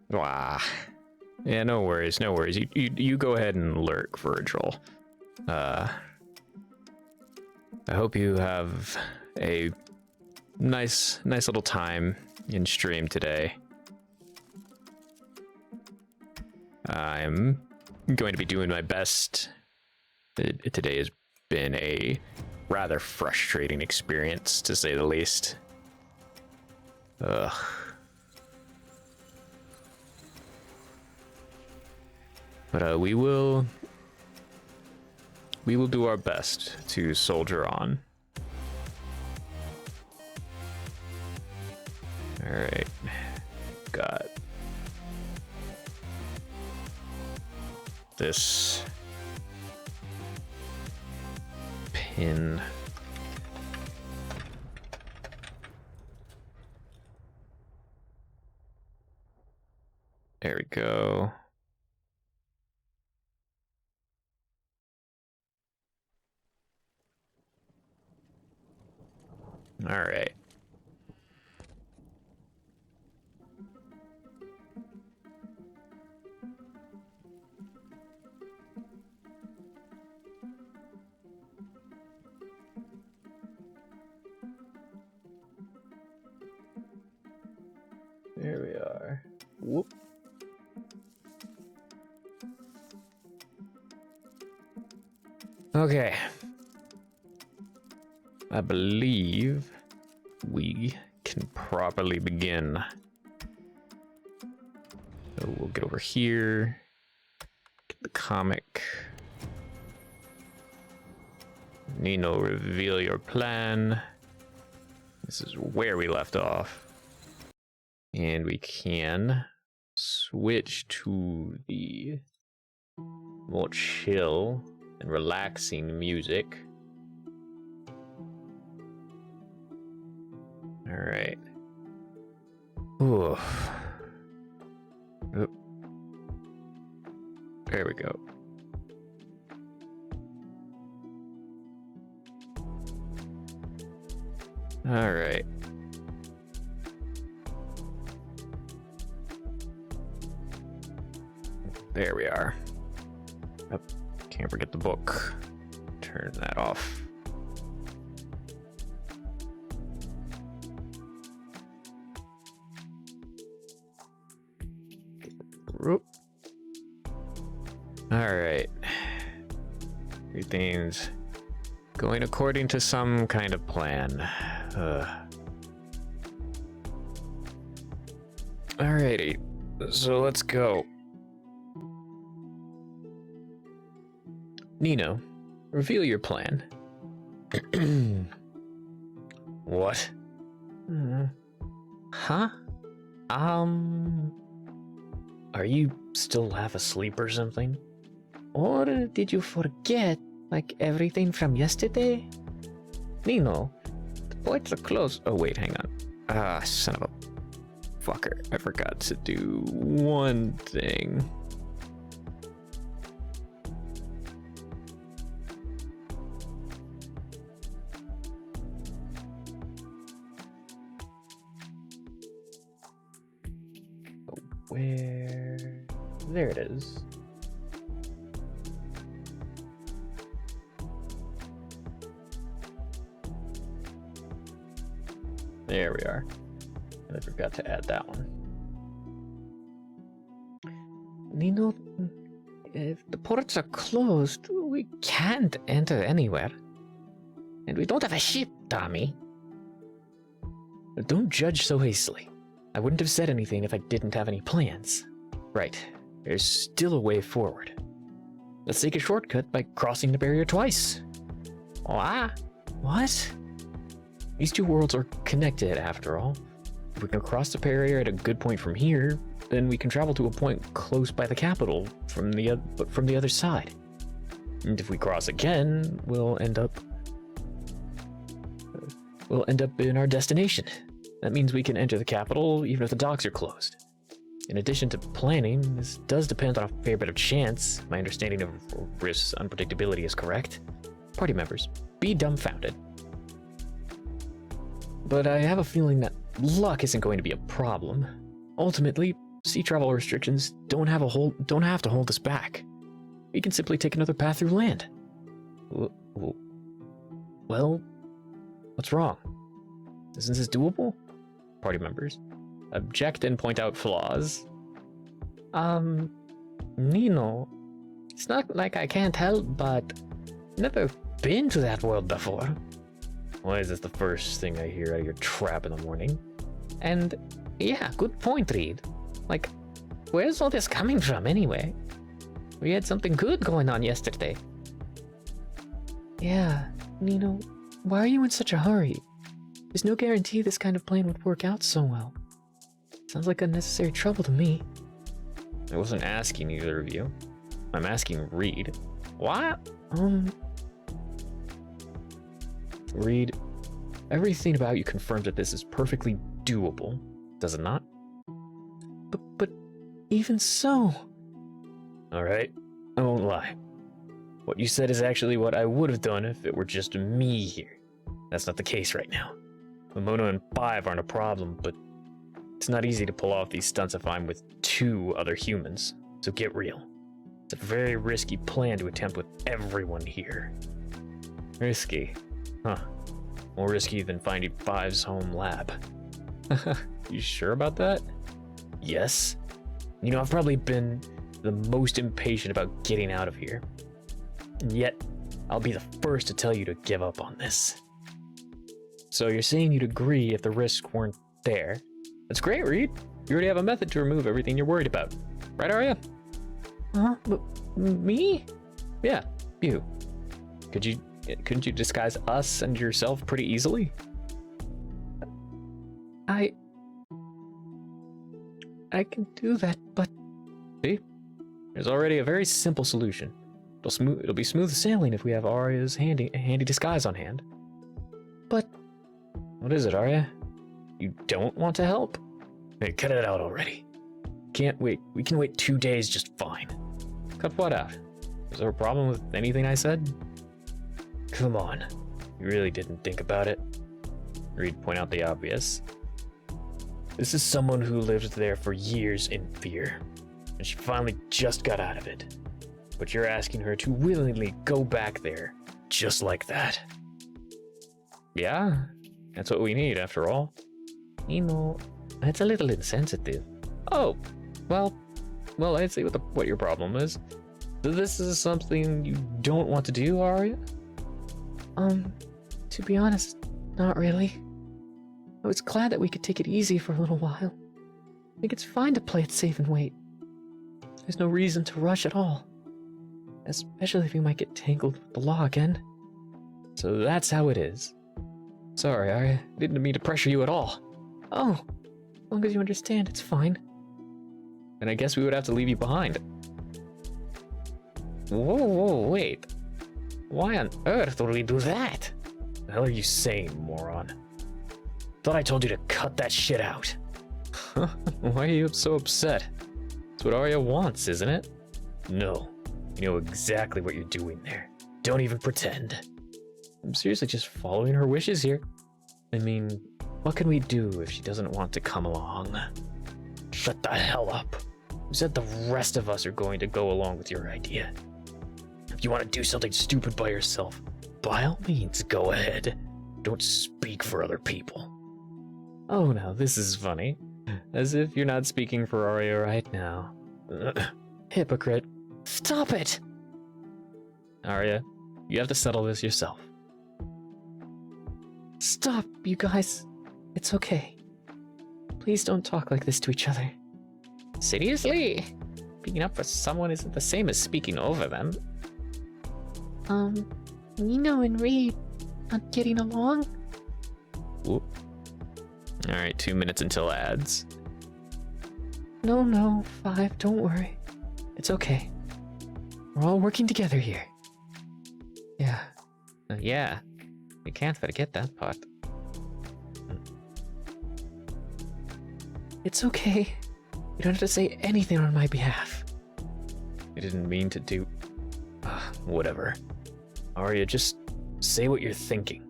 Wah. Yeah, no worries, no worries. You go ahead and lurk, Virgil. I hope you have a nice little time in stream today. I'm going to be doing my best. Today has been a rather frustrating experience, to say the least. Ugh. But we will do our best to soldier on. All right, got this pin. There we go. All right. There we are. Whoop. Okay. I believe we can properly begin. So we'll get over here. Get the comic. Nino, reveal your plan. This is where we left off. And we can switch to the more chill and relaxing music. All right. Ooh. Oop. There we go. All right. There we are. Oh, can't forget the book. Turn that off. All right. Everything's going according to some kind of plan. Alrighty, so let's go. Nino, reveal your plan. What? Huh? Are you still half asleep or something? Or did you forget, like, everything from yesterday? Nino, the ports are closed. Oh, wait, hang on. Ah, son of a fucker. I forgot to do one thing. Where? There it is. There we are. And I forgot to add that one. Nino, if the ports are closed, we can't enter anywhere. And we don't have a ship, Tommy. But don't judge so hastily. I wouldn't have said anything if I didn't have any plans. Right, there's still a way forward. Let's take a shortcut by crossing the barrier twice. What? These two worlds are connected, after all. If we can cross the barrier at a good point from here, then we can travel to a point close by the capital from the other side. And if we cross again, we'll end up in our destination. That means we can enter the capital even if the docks are closed. In addition to planning, this does depend on a fair bit of chance. My understanding of risk's unpredictability is correct. Party members, be dumbfounded. But I have a feeling that luck isn't going to be a problem. Ultimately, sea travel restrictions don't have to hold us back. We can simply take another path through land. Well, what's wrong? Isn't this doable? Party members object and point out flaws. Nino, it's not like I can't help, but never been to that world before. Why is this the first thing I hear out of your trap in the morning? And yeah, good point, Reed. Like, where's all this coming from anyway? We had something good going on yesterday. Yeah, Nino, why are you in such a hurry? There's no guarantee this kind of plan would work out so well. Sounds like unnecessary trouble to me. I wasn't asking either of you. I'm asking Reed. What? Reed, everything about you confirms that this is perfectly doable, does it not? But even so... Alright, I won't lie. What you said is actually what I would have done if it were just me here. That's not the case right now. Momono and Five aren't a problem, but it's not easy to pull off these stunts if I'm with 2 other humans, so get real. It's a very risky plan to attempt with everyone here. Risky? Huh. More risky than finding Five's home lab. You sure about that? Yes. You know, I've probably been the most impatient about getting out of here. And yet, I'll be the first to tell you to give up on this. So you're saying you'd agree if the risks weren't there? That's great, Reed. You already have a method to remove everything you're worried about. Right, Arya? Huh? Me? Yeah, you. Couldn't you disguise us and yourself pretty easily? I can do that, but... See? There's already a very simple solution. It'll be smooth sailing if we have Arya's handy disguise on hand. But... What is it, Arya? You don't want to help? Hey, cut it out already. Can't wait. We can wait 2 days just fine. Cut what out? Was there a problem with anything I said? Come on. You really didn't think about it. Reed point out the obvious. This is someone who lived there for years in fear, and she finally just got out of it. But you're asking her to willingly go back there, just like that. Yeah, that's what we need after all. You know, that's a little insensitive. Oh, well, I see what your problem is. So this is something you don't want to do, Arya? To be honest, not really. I was glad that we could take it easy for a little while. I think it's fine to play it safe and wait. There's no reason to rush at all. Especially if we might get tangled with the law again. So that's how it is. Sorry, I didn't mean to pressure you at all. Oh, as long as you understand, it's fine. And I guess we would have to leave you behind. Whoa, wait. Why on earth would we do that? The hell are you saying, moron? Thought I told you to cut that shit out. Why are you so upset? It's what Arya wants, isn't it? No. You know exactly what you're doing there. Don't even pretend. I'm seriously just following her wishes here. I mean, what can we do if she doesn't want to come along? Shut the hell up. Who said the rest of us are going to go along with your idea? If you want to do something stupid by yourself, by all means, go ahead. Don't speak for other people. Oh, now this is funny. As if you're not speaking for Arya right now. Hypocrite. Stop it! Arya, you have to settle this yourself. Stop, you guys. It's okay. Please don't talk like this to each other. Seriously? Speaking up for someone isn't the same as speaking over them. Nino and Reed not getting along? Whoop. Alright, 2 minutes until ads. No, Five, don't worry. It's okay. We're all working together here. Yeah. Yeah. We can't forget that part. It's okay. You don't have to say anything on my behalf. I didn't mean to do... whatever. Arya, just say what you're thinking.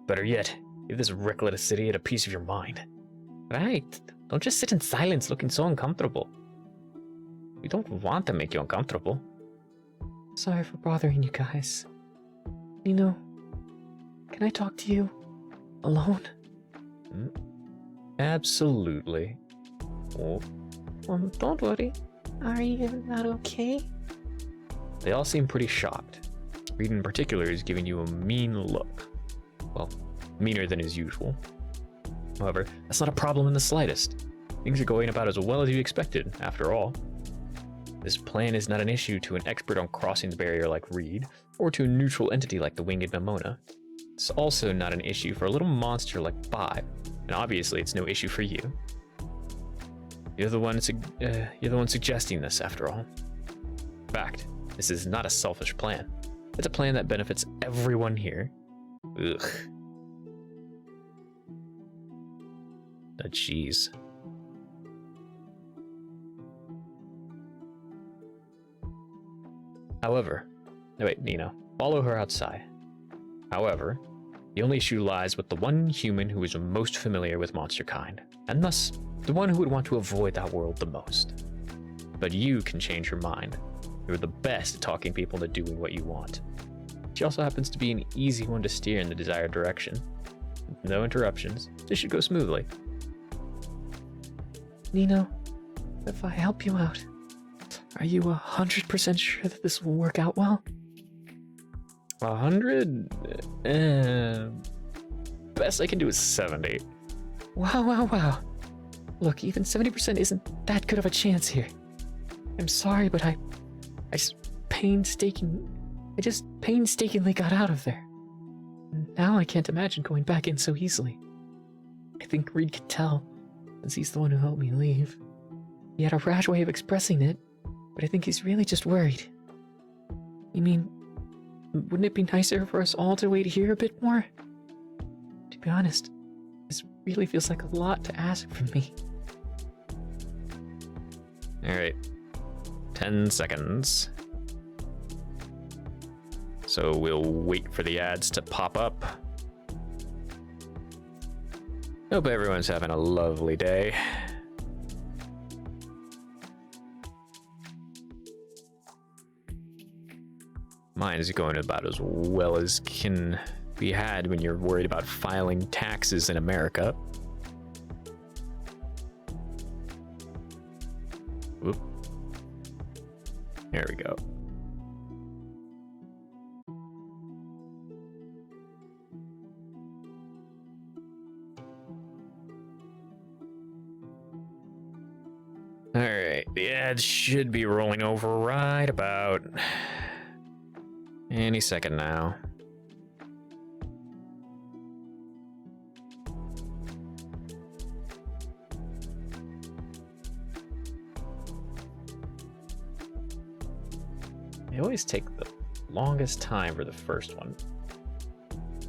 Better yet, give this reckless idiot a piece of your mind. Right. Don't just sit in silence looking so uncomfortable. We don't want to make you uncomfortable. Sorry for bothering you guys. Nino, can I talk to you alone? Absolutely. Oh. Don't worry. Are you not okay? They all seem pretty shocked. Reed in particular is giving you a mean look. Well, meaner than his usual. However, that's not a problem in the slightest. Things are going about as well as you expected, after all. This plan is not an issue to an expert on crossing the barrier like Reed, or to a neutral entity like the winged Mamona. It's also not an issue for a little monster like Five, and obviously it's no issue for you. You're the one suggesting this, after all. In fact, this is not a selfish plan. It's a plan that benefits everyone here. Ugh. Jeez. However, wait, Nino, follow her outside. However, the only issue lies with the one human who is most familiar with monster kind, and thus the one who would want to avoid that world the most. But you can change her mind. You're the best at talking people into doing what you want. She also happens to be an easy one to steer in the desired direction. With no interruptions, this should go smoothly. Nino, if I help you out, are you 100% sure that this will work out well? 100? Best I can do is 70. Wow. Look, even 70% isn't that good of a chance here. I'm sorry, but I just painstakingly got out of there. Now I can't imagine going back in so easily. I think Reed could tell, since he's the one who helped me leave. He had a rash way of expressing it, but I think he's really just worried. You mean, wouldn't it be nicer for us all to wait here a bit more? To be honest, this really feels like a lot to ask from me. Alright. 10 seconds. So we'll wait for the ads to pop up. Hope everyone's having a lovely day. Mine's going about as well as can be had when you're worried about filing taxes in America. Whoop. There we go. Alright, the ads should be rolling over right about any second now. They always take the longest time for the first one.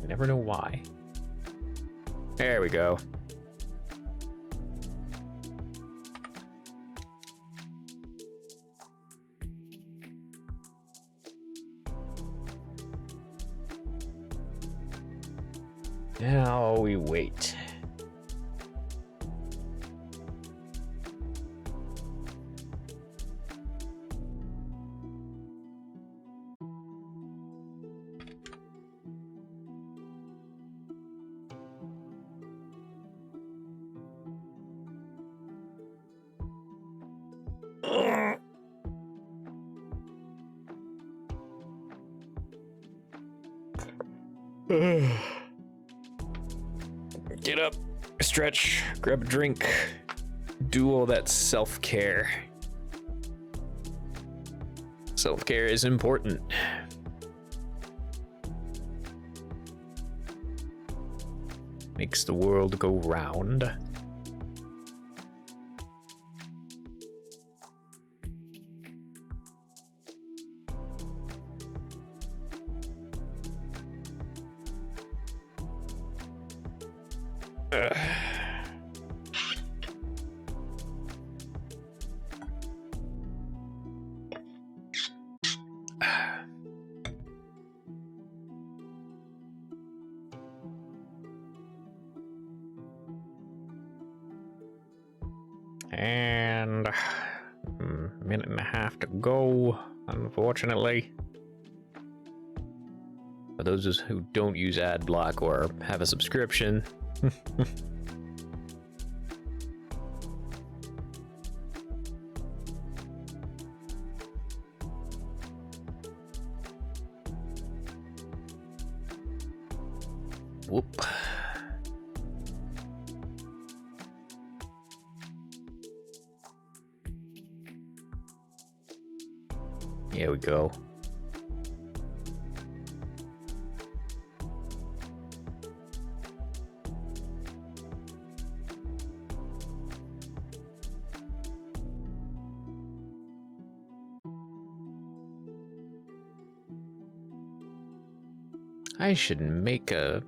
I never know why. There we go. Now we wait. Get up, stretch, grab a drink, do all that self-care. Self-care is important. Makes the world go round. And a minute and a half to go, unfortunately. For those who don't use ad block or have a subscription. Whoop. Here we go. I should make a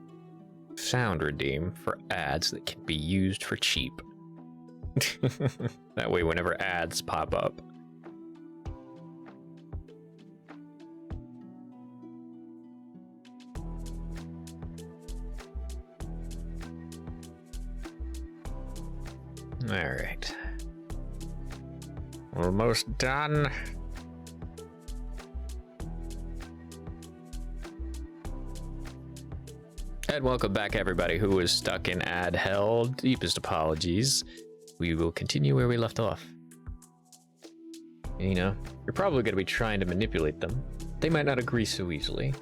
sound redeem for ads that can be used for cheap. That way, whenever ads pop up. Alright. Almost done. And welcome back, everybody who is stuck in ad hell. Deepest apologies. We will continue where we left off. You know, you're probably going to be trying to manipulate them. They might not agree so easily.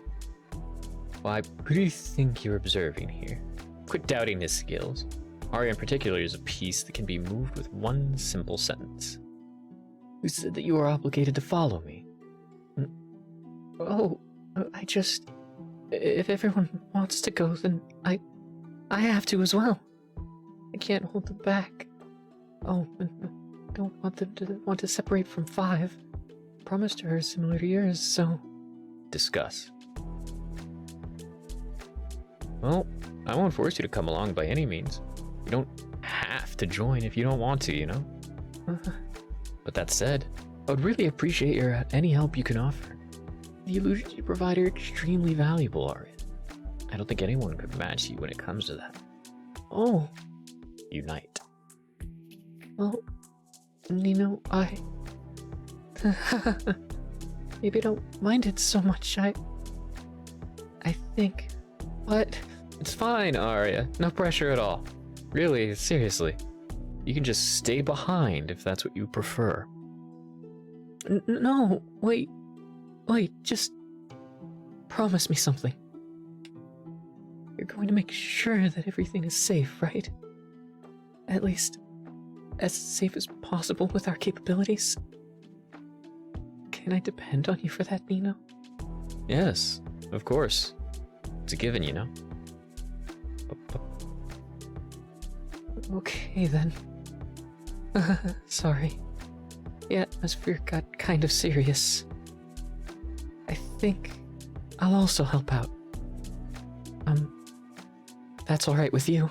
Well, who do you think you're observing here? Quit doubting his skills. Arya in particular is a piece that can be moved with one simple sentence. Who said that you are obligated to follow me? Oh, I just... If everyone wants to go, then I have to as well. I can't hold them back. Oh, I don't want them to want to separate from 5. Promised her similar to yours, so... Discuss. Well, I won't force you to come along by any means. You don't have to join if you don't want to, you know? But that said, I would really appreciate any help you can offer. The illusions you provide are extremely valuable, Arya. I don't think anyone could match you when it comes to that. Oh. Unite. Well, Nino, maybe I don't mind it so much. I think... What? It's fine, Arya. No pressure at all. Really, seriously. You can just stay behind if that's what you prefer. No, wait, just promise me something. You're going to make sure that everything is safe, right? At least, as safe as possible with our capabilities. Can I depend on you for that, Nino? Yes, of course. It's a given, you know. Okay, then. Sorry. The atmosphere got kind of serious. I think I'll also help out. That's alright with you?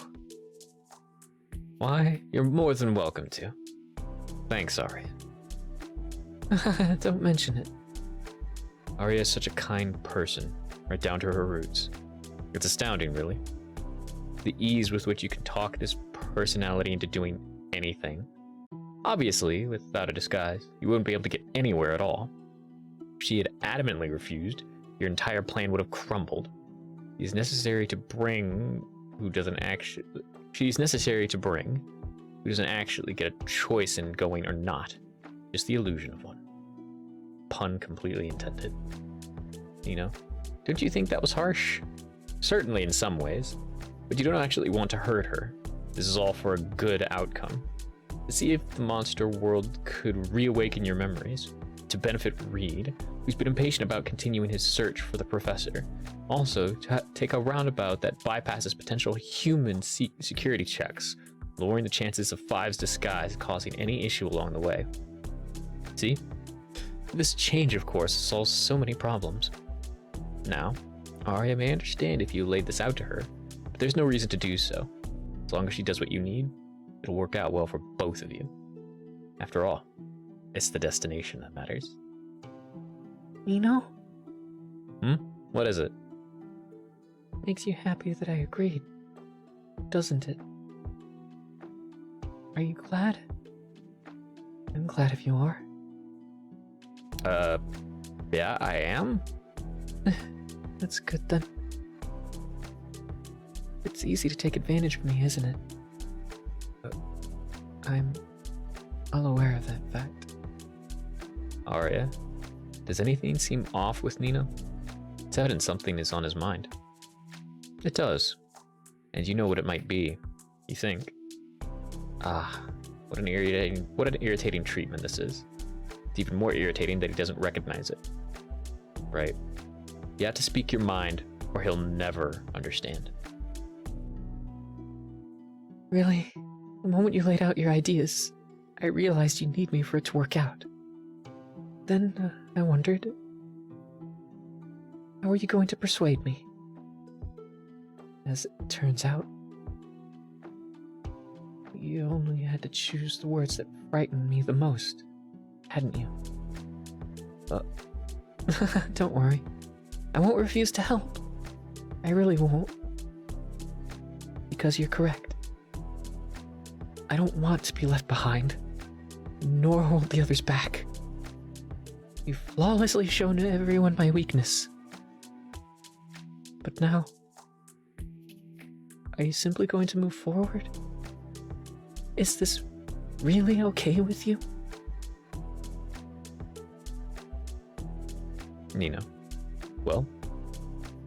Why, you're more than welcome to. Thanks, Arya. Don't mention it. Arya is such a kind person, right down to her roots. It's astounding, really. The ease with which you can talk this personality into doing anything. Obviously, without a disguise, you wouldn't be able to get anywhere at all. If she had adamantly refused, your entire plan would have crumbled. She's necessary to bring who doesn't actually get a choice in going or not. Just the illusion of one. Pun completely intended. You know? Don't you think that was harsh? Certainly in some ways. But you don't actually want to hurt her. This is all for a good outcome. To see if the monster world could reawaken your memories. To benefit Reed, who's been impatient about continuing his search for the professor. Also, to take a roundabout that bypasses potential human security checks, lowering the chances of Five's disguise causing any issue along the way. See? This change, of course, solves so many problems. Now, Arya may understand if you laid this out to her, but there's no reason to do so. As long as she does what you need, it'll work out well for both of you. After all, it's the destination that matters. Nino? What is it? Makes you happy that I agreed, doesn't it? Are you glad? I'm glad if you are. Yeah, I am? That's good then. It's easy to take advantage of me, isn't it? I'm well aware of that fact. Arya, does anything seem off with Nino? It's evident something is on his mind. It does. And you know what it might be, you think. Ah, what an irritating treatment this is. It's even more irritating that he doesn't recognize it. Right. You have to speak your mind, or he'll never understand. Really? The moment you laid out your ideas, I realized you need me for it to work out. Then, I wondered, how are you going to persuade me? As it turns out, you only had to choose the words that frightened me the most, hadn't you? Don't worry. I won't refuse to help. I really won't. Because you're correct. I don't want to be left behind, nor hold the others back. You've flawlessly shown everyone my weakness. But now, are you simply going to move forward? Is this really okay with you? Nino, well,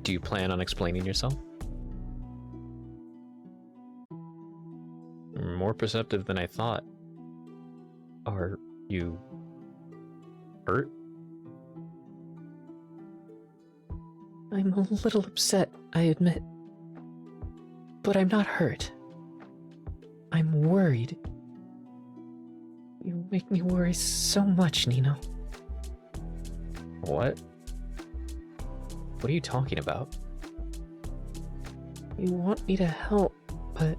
do you plan on explaining yourself? More perceptive than I thought. Are you hurt? I'm a little upset, I admit. But I'm not hurt. I'm worried. You make me worry so much, Nino. What? What are you talking about? You want me to help, but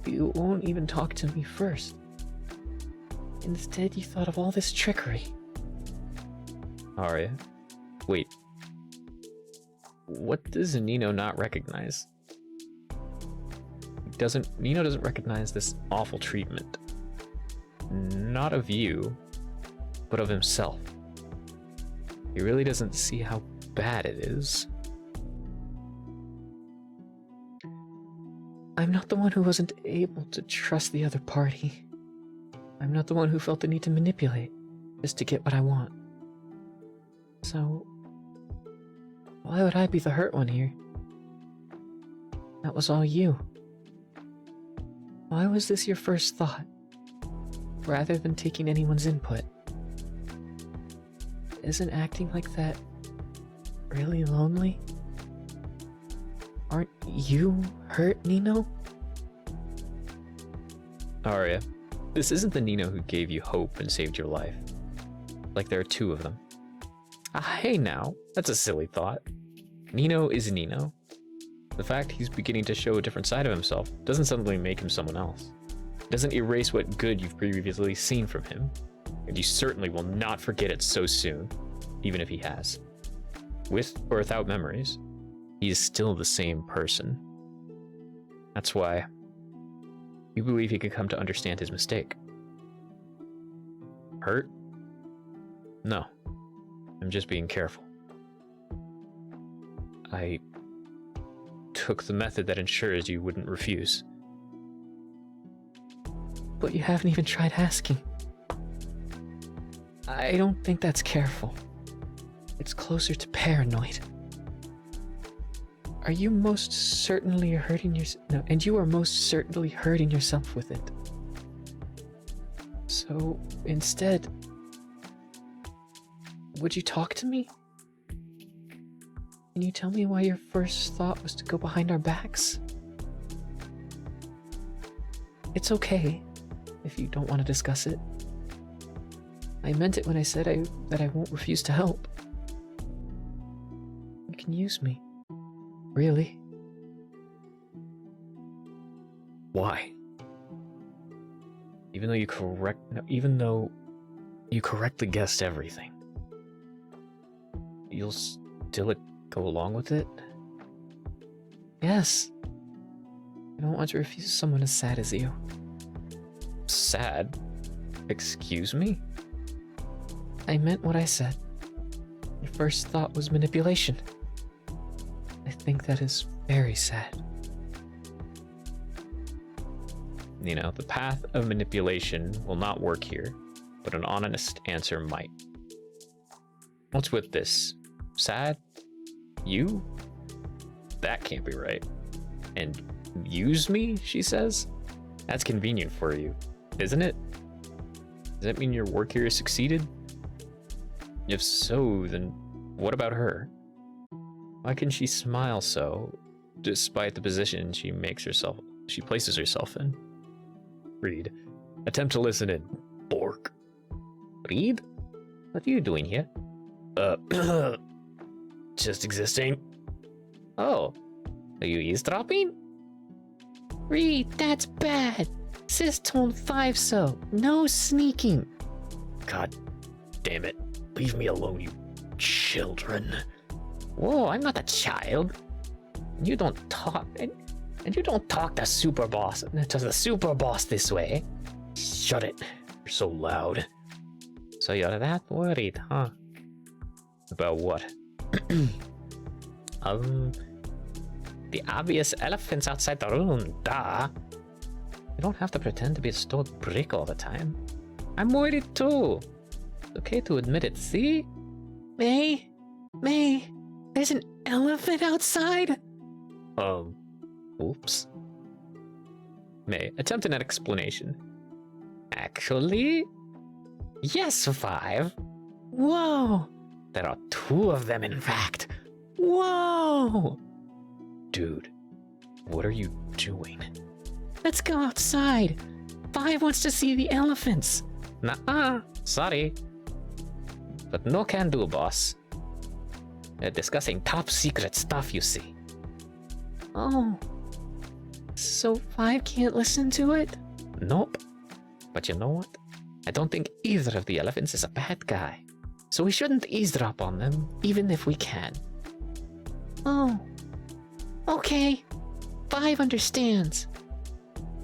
you won't even talk to me first. Instead, you thought of all this trickery. Arya, wait. What does Nino not recognize? Nino doesn't recognize this awful treatment. Not of you, but of himself. He really doesn't see how bad it is. I'm not the one who wasn't able to trust the other party. I'm not the one who felt the need to manipulate just to get what I want. So, why would I be the hurt one here? That was all you. Why was this your first thought, rather than taking anyone's input? Isn't acting like that really lonely? Aren't you hurt, Nino? Arya, this isn't the Nino who gave you hope and saved your life. Like there are two of them. Hey now, that's a silly thought. Nino is Nino. The fact he's beginning to show a different side of himself doesn't suddenly make him someone else. It doesn't erase what good you've previously seen from him. And you certainly will not forget it so soon, even if he has. With or without memories, he is still the same person. That's why you believe he can come to understand his mistake. Hurt? No. I'm just being careful. I took the method that ensures you wouldn't refuse. But you haven't even tried asking. I don't think that's careful. It's closer to paranoid. Are you most certainly hurting yourself? No, and you are most certainly hurting yourself with it. So, instead, would you talk to me? Can you tell me why your first thought was to go behind our backs? It's okay if you don't want to discuss it. I meant it when I said that I won't refuse to help. You can use me. Really? Why? Even though you correctly guessed everything, you'll still go along with it? Yes. I don't want to refuse someone as sad as you. Sad? Excuse me? I meant what I said. Your first thought was manipulation. I think that is very sad. You know, the path of manipulation will not work here, but an honest answer might. What's with this? Sad? You? That can't be right. And use me, she says? That's convenient for you, isn't it? Does that mean your work here has succeeded? If so, then what about her? Why can she smile so, despite the position she places herself in? Reed, attempt to listen in. Bork. Reed? What are you doing here? Just existing. Oh, are you eavesdropping? Reed, that's bad. Says tone 5 so. No sneaking. God damn it. Leave me alone, you children. Whoa, I'm not a child. You don't talk, and you don't talk to the super boss this way. Shut it. You're so loud. So you're that worried, huh? About what? The obvious elephants outside the room, duh. You don't have to pretend to be a stoic brick all the time. I'm worried too. It's okay to admit it, see? May, there's an elephant outside? Oops. May, attempt an explanation. Actually? Yes, 5. Whoa! There are 2 of them, in fact. Whoa! Dude, what are you doing? Let's go outside. 5 wants to see the elephants. Nuh-uh, sorry. But no can do, boss. They're discussing top secret stuff, you see. Oh. So 5 can't listen to it? Nope. But you know what? I don't think either of the elephants is a bad guy. So we shouldn't eavesdrop on them, even if we can. Oh. Okay. 5 understands.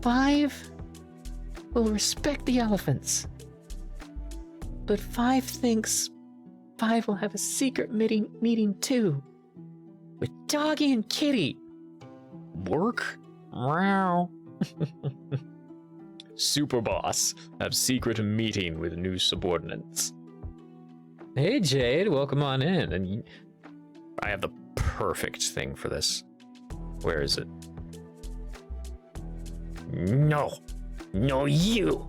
5 will respect the elephants. But 5 thinks 5 will have a secret meeting too. With Doggy and Kitty. Work? Meow. Super boss. Have secret meeting with new subordinates. Hey Jade, welcome on in. And I have the perfect thing for this. Where is it? No, you.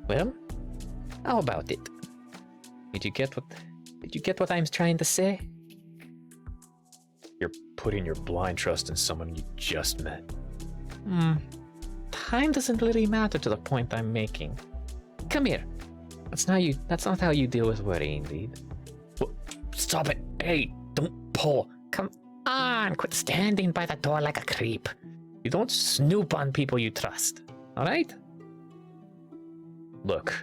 Well, how about it? Did you get what I'm trying to say? You're putting your blind trust in someone you just met. Time doesn't really matter to the point I'm making. Come here. That's not how you deal with worrying, Reed. Stop it. Hey, don't pull. Come on, quit standing by the door like a creep. You don't snoop on people you trust, alright? Look,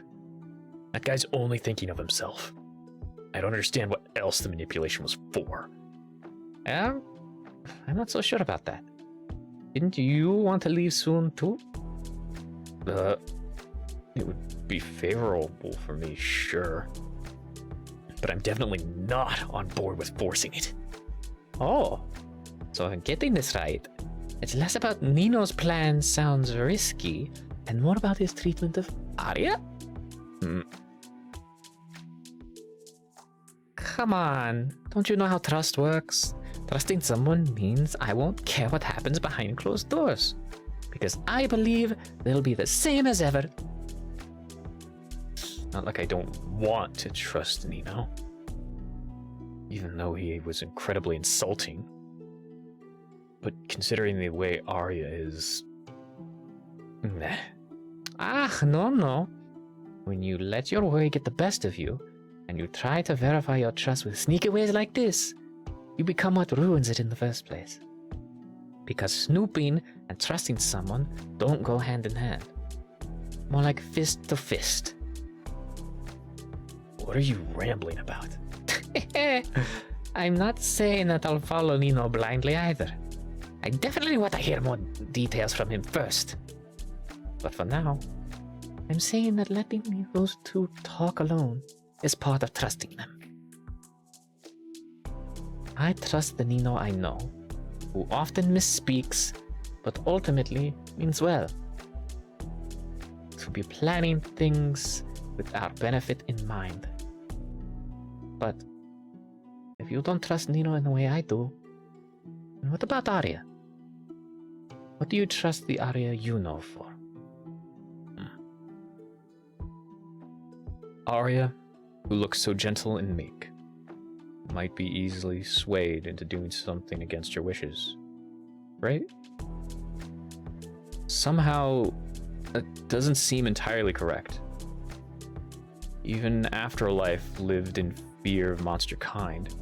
that guy's only thinking of himself. I don't understand what else the manipulation was for. I'm not so sure about that. Didn't you want to leave soon, too? It would be favorable for me, sure. But I'm definitely not on board with forcing it. Oh, so I'm getting this right. It's less about Nino's plan sounds risky, and more about his treatment of Arya? Come on, don't you know how trust works? Trusting someone means I won't care what happens behind closed doors. Because I believe they'll be the same as ever. Not like I don't want to trust Nino. Even though he was incredibly insulting. But considering the way Arya is... Meh. No. When you let your worry get the best of you, and you try to verify your trust with sneaky ways like this, you become what ruins it in the first place. Because snooping and trusting someone don't go hand in hand. More like fist to fist. What are you rambling about? I'm not saying that I'll follow Nino blindly either. I definitely want to hear more details from him first. But for now, I'm saying that letting those two talk alone is part of trusting them. I trust the Nino I know, who often misspeaks, but ultimately means well. To be planning things with our benefit in mind. But if you don't trust Nino in the way I do, then what about Arya? What do you trust the Arya you know for? Arya, who looks so gentle and meek, might be easily swayed into doing something against your wishes, right? Somehow, that doesn't seem entirely correct. Even after a life lived in fear of monster kind,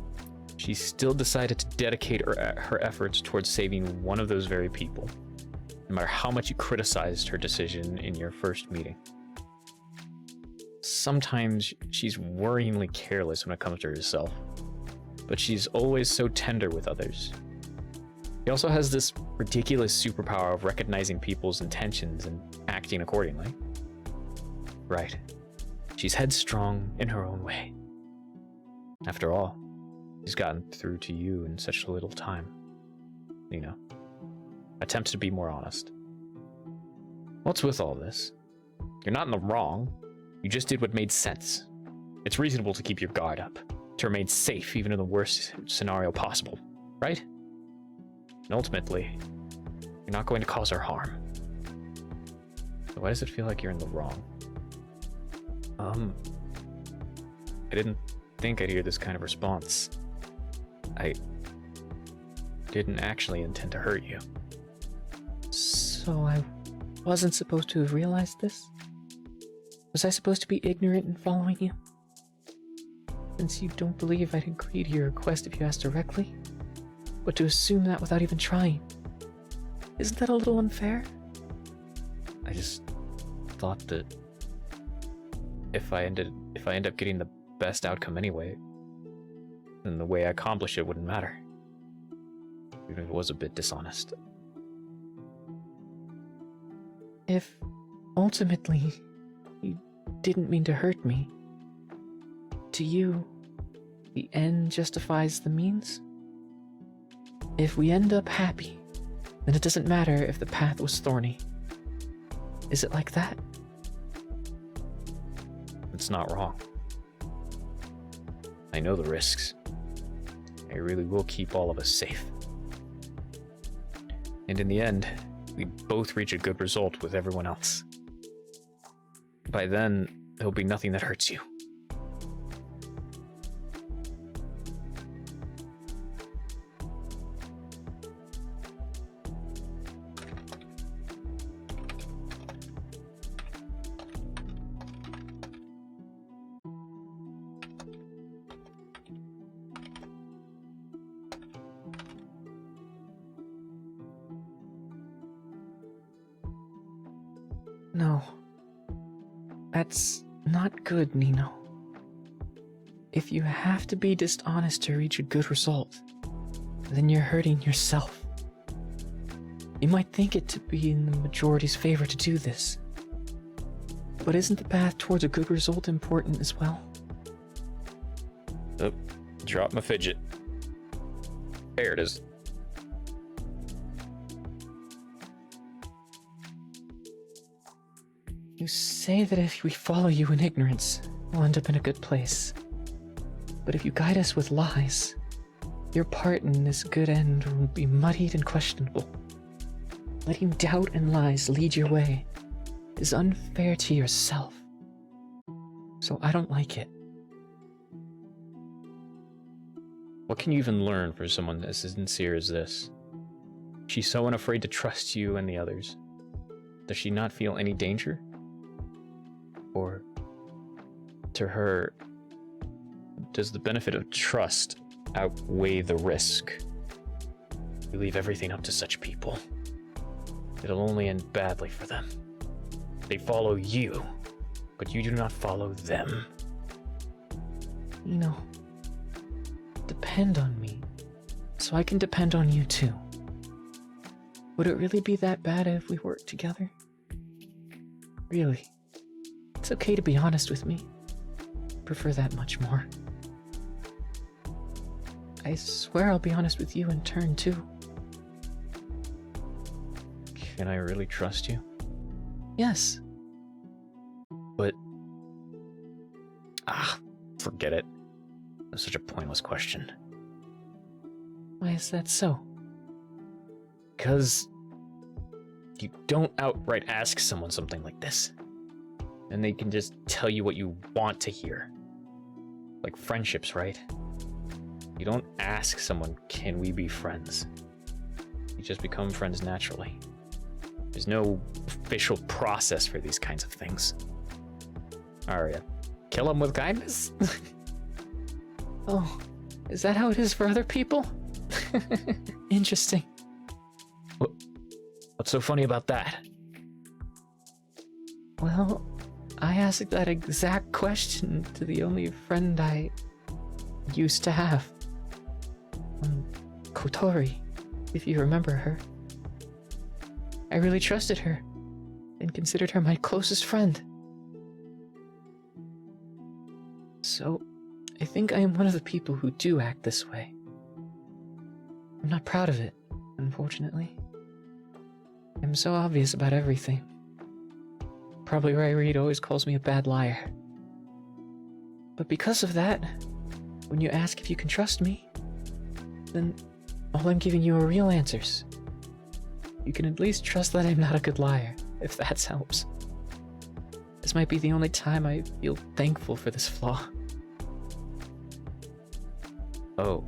she still decided to dedicate her efforts towards saving one of those very people, no matter how much you criticized her decision in your first meeting. Sometimes she's worryingly careless when it comes to herself, but she's always so tender with others. She also has this ridiculous superpower of recognizing people's intentions and acting accordingly. Right. She's headstrong in her own way. After all, she's gotten through to you in such a little time. You know, attempt to be more honest. What's with all this? You're not in the wrong. You just did what made sense. It's reasonable to keep your guard up, to remain safe even in the worst scenario possible, right? And ultimately, you're not going to cause her harm. So why does it feel like you're in the wrong? I didn't think I'd hear this kind of response. I didn't actually intend to hurt you. So I wasn't supposed to have realized this? Was I supposed to be ignorant in following you? Since you don't believe I'd agree to your request if you asked directly? But to assume that without even trying? Isn't that a little unfair? I just thought that if I end up getting the best outcome anyway, then the way I accomplish it wouldn't matter. Even if it was a bit dishonest. If ultimately you didn't mean to hurt me, to you, the end justifies the means? If we end up happy, then it doesn't matter if the path was thorny. Is it like that? It's not wrong. I know the risks. I really will keep all of us safe. And in the end, we both reach a good result with everyone else. By then, there'll be nothing that hurts you. No. That's not good, Nino. If you have to be dishonest to reach a good result, then you're hurting yourself. You might think it to be in the majority's favor to do this. But isn't the path towards a good result important as well? Oh, drop my fidget. There it is. You say that if we follow you in ignorance, we'll end up in a good place. But if you guide us with lies, your part in this good end will be muddied and questionable. Letting doubt and lies lead your way is unfair to yourself. So I don't like it. What can you even learn from someone as sincere as this? She's so unafraid to trust you and the others. Does she not feel any danger? Or, to her, does the benefit of trust outweigh the risk? You leave everything up to such people. It'll only end badly for them. They follow you, but you do not follow them. You know, depend on me, so I can depend on you too. Would it really be that bad if we worked together? Really? It's okay to be honest with me. I prefer that much more. I swear I'll be honest with you in turn too. Can I really trust you? Yes. But... forget it. That's such a pointless question. Why is that so? Because you don't outright ask someone something like this. And they can just tell you what you want to hear. Like friendships, right? You don't ask someone, can we be friends? You just become friends naturally. There's no official process for these kinds of things. Arya, kill him with kindness? Oh, is that how it is for other people? Interesting. What's so funny about that? Well, I asked that exact question to the only friend I used to have. Kotori, if you remember her. I really trusted her and considered her my closest friend. So, I think I am one of the people who do act this way. I'm not proud of it, unfortunately. I'm so obvious about everything. Probably why Reed always calls me a bad liar. But because of that, when you ask if you can trust me, then all I'm giving you are real answers. You can at least trust that I'm not a good liar, if that helps. This might be the only time I feel thankful for this flaw. Oh,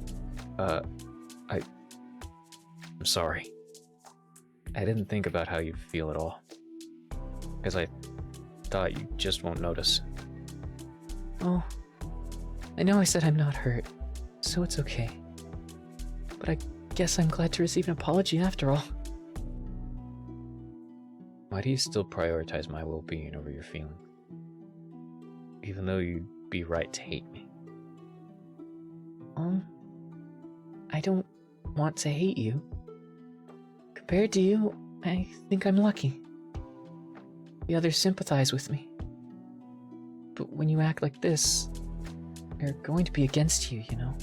I'm sorry. I didn't think about how you feel at all. Because I thought you just won't notice. Oh, I know I said I'm not hurt, so it's okay. But I guess I'm glad to receive an apology after all. Why do you still prioritize my well-being over your feelings? Even though you'd be right to hate me. I don't want to hate you. Compared to you, I think I'm lucky. The others sympathize with me. But when you act like this, they're going to be against you, you know?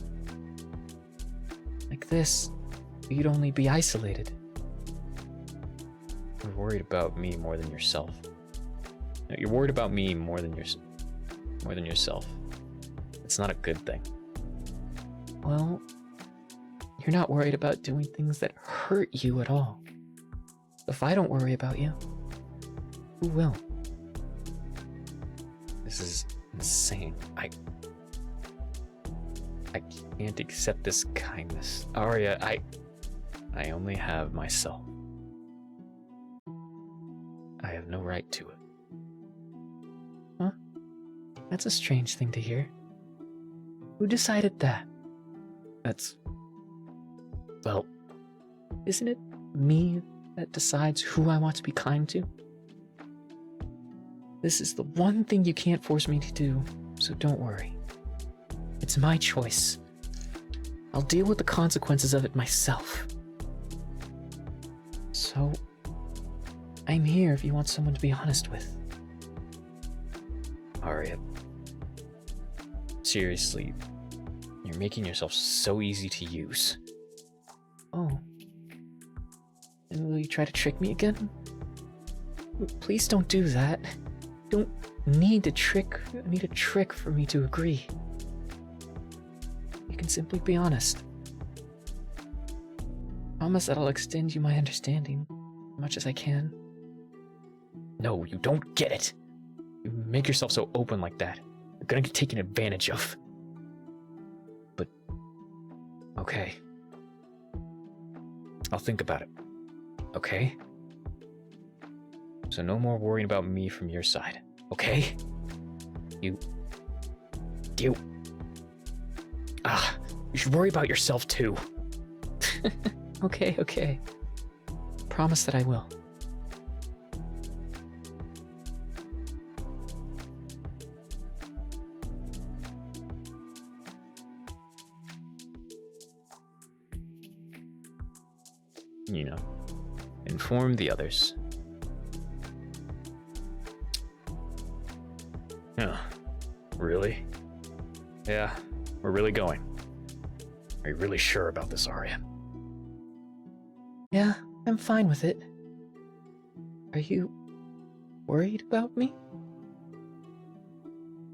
Like this, you'd only be isolated. You're worried about me more than yourself. No, you're worried about me more than yourself. It's not a good thing. Well, you're not worried about doing things that hurt you at all. If I don't worry about you, who will? This is insane. I can't accept this kindness. Arya, I only have myself. I have no right to it. Huh? That's a strange thing to hear. Who decided that? Well, isn't it me that decides who I want to be kind to? This is the one thing you can't force me to do, so don't worry. It's my choice. I'll deal with the consequences of it myself. So, I'm here if you want someone to be honest with. Arya, seriously, you're making yourself so easy to use. Oh. And will you try to trick me again? Please don't do that. Don't need a trick for me to agree. You can simply be honest. Promise that I'll extend you my understanding as much as I can. No, you don't get it. You make yourself so open like that. You're gonna get taken advantage of. But, okay. I'll think about it. Okay? So no more worrying about me from your side. Okay? You should worry about yourself too. Okay. Promise that I will. inform the others. Oh, really? Yeah, we're really going. Are you really sure about this, Arya? Yeah, I'm fine with it. Are you worried about me?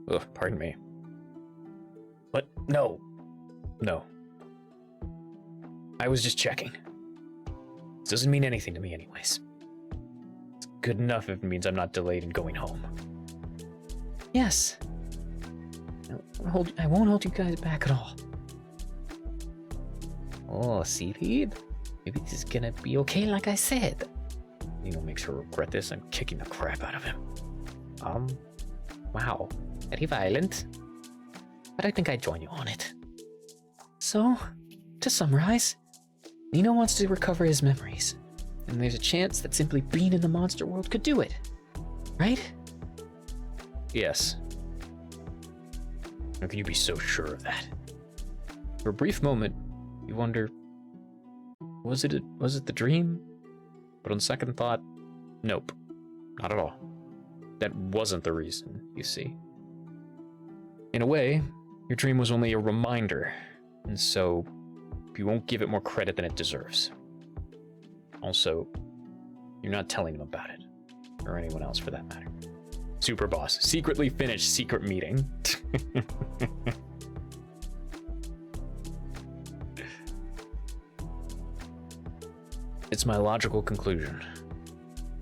Ugh, pardon me. But no. I was just checking. This doesn't mean anything to me anyways. It's good enough if it means I'm not delayed in going home. Yes. I won't hold you guys back at all. Oh, see, maybe this is gonna be okay like I said. Makes her regret this. I'm kicking the crap out of him. Wow. Very violent. But I think I'd join you on it. So, to summarize, Nino wants to recover his memories. And there's a chance that simply being in the monster world could do it. Right? Yes. How can you be so sure of that? For a brief moment, you wonder, was it the dream? But on second thought, nope, not at all. That wasn't the reason, you see. In a way, your dream was only a reminder, and so you won't give it more credit than it deserves. Also, you're not telling them about it, or anyone else for that matter. Super boss, secretly finished secret meeting. It's my logical conclusion.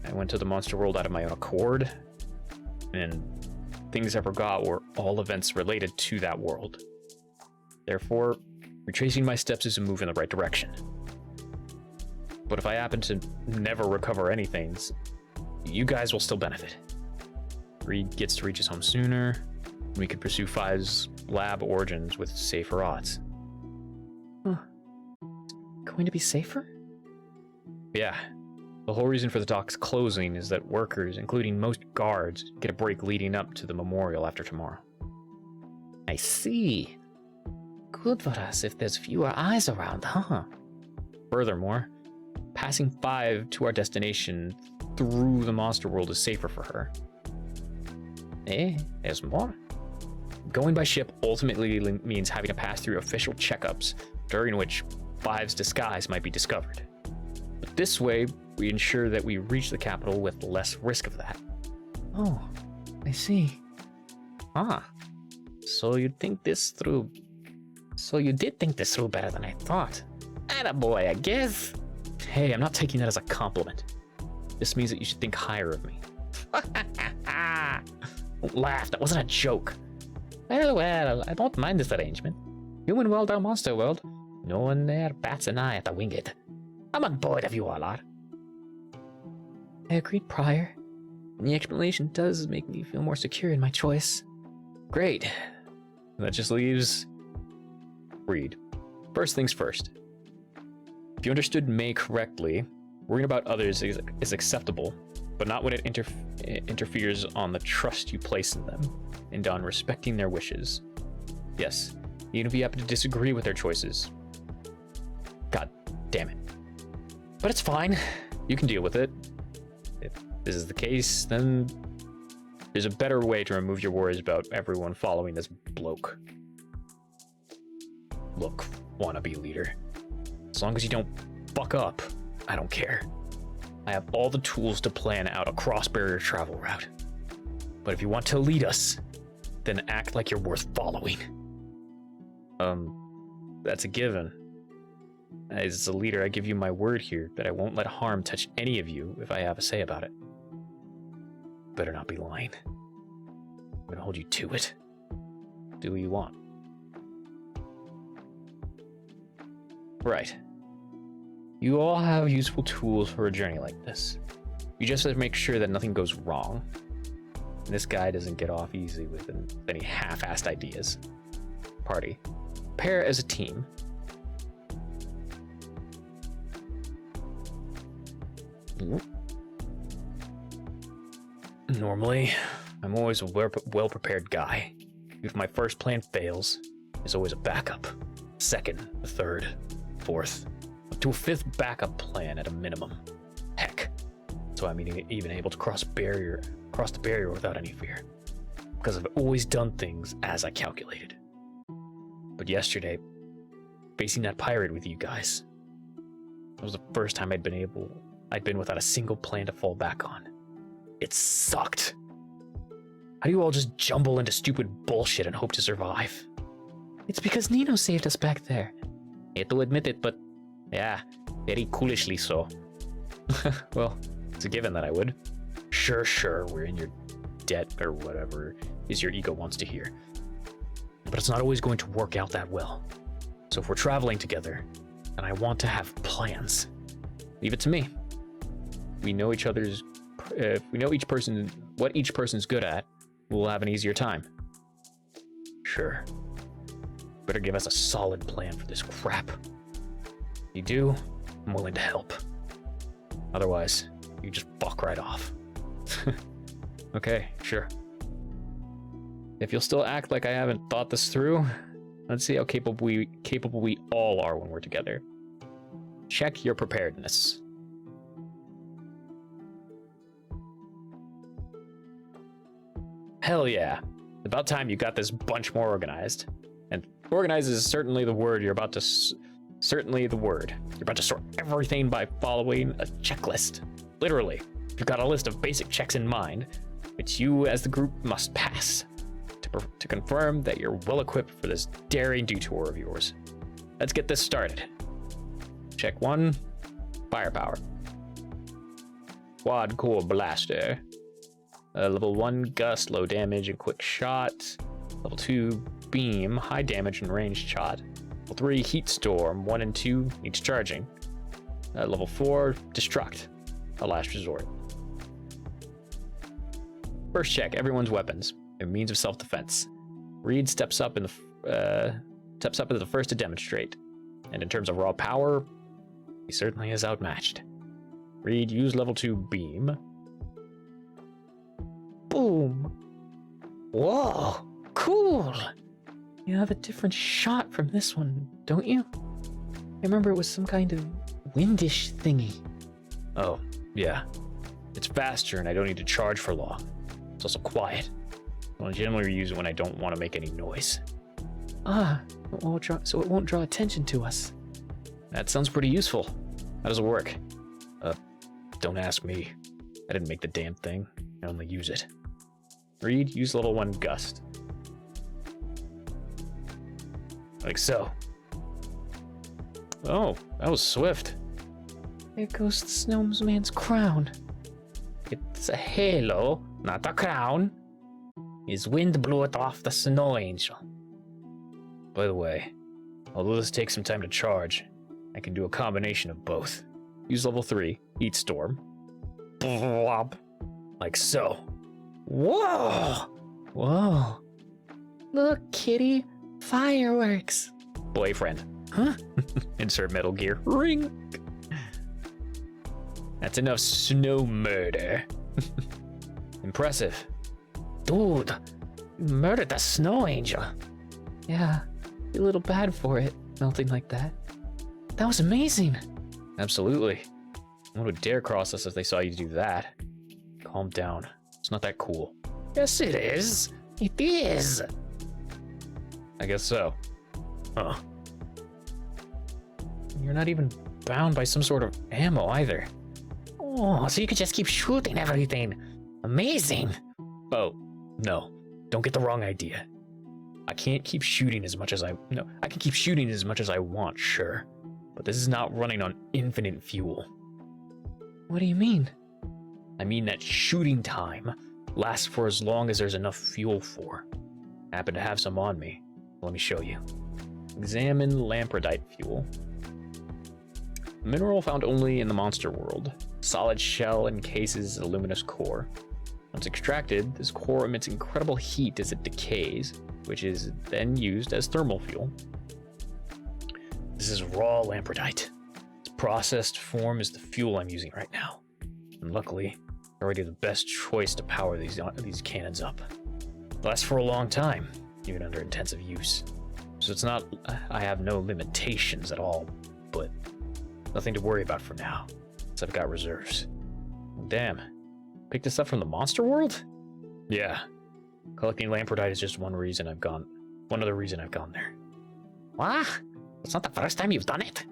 I went to the monster world out of my own accord, and things I forgot were all events related to that world. Therefore, retracing my steps is a move in the right direction. But if I happen to never recover anything, you guys will still benefit. Reed gets to reach his home sooner, and we can pursue Five's lab origins with safer odds. Huh. Going to be safer? Yeah. The whole reason for the dock's closing is that workers, including most guards, get a break leading up to the memorial after tomorrow. I see. Good for us if there's fewer eyes around, huh? Furthermore, passing Five to our destination through the monster world is safer for her. There's more. Going by ship ultimately means having to pass through official checkups, during which Five's disguise might be discovered. But this way, we ensure that we reach the capital with less risk of that. Oh, I see. So you think this through. So you did think this through better than I thought. Attaboy, I guess. Hey, I'm not taking that as a compliment. This means that you should think higher of me. Don't laugh, that wasn't a joke. Well, I don't mind this arrangement. Human world or monster world, no one there bats an eye at the winged. I'm on board if you all are. I agreed prior, and the explanation does make me feel more secure in my choice. Great. That just leaves Reed. First things first. If you understood May correctly, worrying about others is acceptable, but not when it interferes on the trust you place in them and on respecting their wishes. Yes, even if you happen to disagree with their choices. God damn it. But it's fine. You can deal with it. If this is the case, then there's a better way to remove your worries about everyone following this bloke. Look, wannabe leader. As long as you don't fuck up, I don't care. I have all the tools to plan out a cross-barrier travel route. But if you want to lead us, then act like you're worth following. That's a given. As a leader, I give you my word here that I won't let harm touch any of you if I have a say about it. Better not be lying. I'm gonna hold you to it. Do what you want. Right. You all have useful tools for a journey like this. You just have to make sure that nothing goes wrong. And this guy doesn't get off easy with any half-assed ideas. Party. Pair as a team. Normally, I'm always a well-prepared guy. If my first plan fails, there's always a backup. Second, a third, fourth, to a 5th backup plan at a minimum. Heck, that's why I'm even able to cross the barrier without any fear. Because I've always done things as I calculated. But yesterday, facing that pirate with you guys, that was the first time I'd been without a single plan to fall back on. It sucked. How do you all just jumble into stupid bullshit and hope to survive? It's because Nino saved us back there. Hate to admit it, but yeah, very coolishly so. Well, it's a given that I would. Sure, we're in your debt or whatever is your ego wants to hear. But it's not always going to work out that well. So if we're traveling together, and I want to have plans, leave it to me. We know each other's, we know what each person's good at, we'll have an easier time. Sure. Better give us a solid plan for this crap. If you do, I'm willing to help. Otherwise, you just fuck right off. Okay, sure. If you'll still act like I haven't thought this through, let's see how capable we all are when we're together. Check your preparedness. Hell yeah. About time you got this bunch more organized. And organized is certainly the word you're about to... Certainly the word. You're about to sort everything by following a checklist. Literally. You've got a list of basic checks in mind, which you as the group must pass to confirm that you're well equipped for this daring detour of yours. Let's get this started. Check 1, firepower. Quad core blaster. Level 1 gust, low damage and quick shot. Level 2 beam, high damage and ranged shot. Level 3 heat storm, 1 and 2 needs charging. Level 4 destruct, a last resort. First check everyone's weapons and means of self-defense. Reed steps up as the first to demonstrate, and in terms of raw power, he certainly is outmatched. Reed, use level 2 beam. Boom. Whoa, cool. You have a different shot from this one, don't you? I remember it was some kind of windish thingy. Oh, yeah. It's faster and I don't need to charge for long. It's also quiet. I'll generally use it when I don't want to make any noise. Ah, so it won't draw attention to us. That sounds pretty useful. How does it work? Don't ask me. I didn't make the damn thing. I only use it. Reed, use level 1 gust. Like so. Oh, that was swift. There goes the snowman's crown. It's a halo, not a crown. His wind blew it off the snow angel. By the way, although this takes some time to charge, I can do a combination of both. Use level 3, heat storm. Blob. Like so. Whoa! Whoa. Look, kitty. Fireworks. Boyfriend. Huh? Insert Metal Gear. Ring. That's enough snow murder. Impressive. Dude, you murdered the snow angel. Yeah, a little bad for it, melting like that. That was amazing. Absolutely. No one would dare cross us if they saw you do that. Calm down. It's not that cool. Yes, it is. It is. I guess so. Huh. You're not even bound by some sort of ammo either. Oh, so you could just keep shooting everything. Amazing. Oh, no. Don't get the wrong idea. I can't keep shooting as much as I... No, I can keep shooting as much as I want, sure. But this is not running on infinite fuel. What do you mean? I mean that shooting time lasts for as long as there's enough fuel for. I happen to have some on me. Let me show you. Examine lampredite fuel. A mineral found only in the monster world. Solid shell encases a luminous core. Once extracted, this core emits incredible heat as it decays, which is then used as thermal fuel. This is raw lampredite. Its processed form is the fuel I'm using right now. And luckily, it's already the best choice to power these cannons up. It lasts for a long time, even under intensive use. So it's not, I have no limitations at all, but Nothing to worry about for now, since I've got reserves. Damn. Picked this up from the monster world? Yeah. Collecting Lamprodite is just one other reason I've gone there. What? It's not the first time you've done it.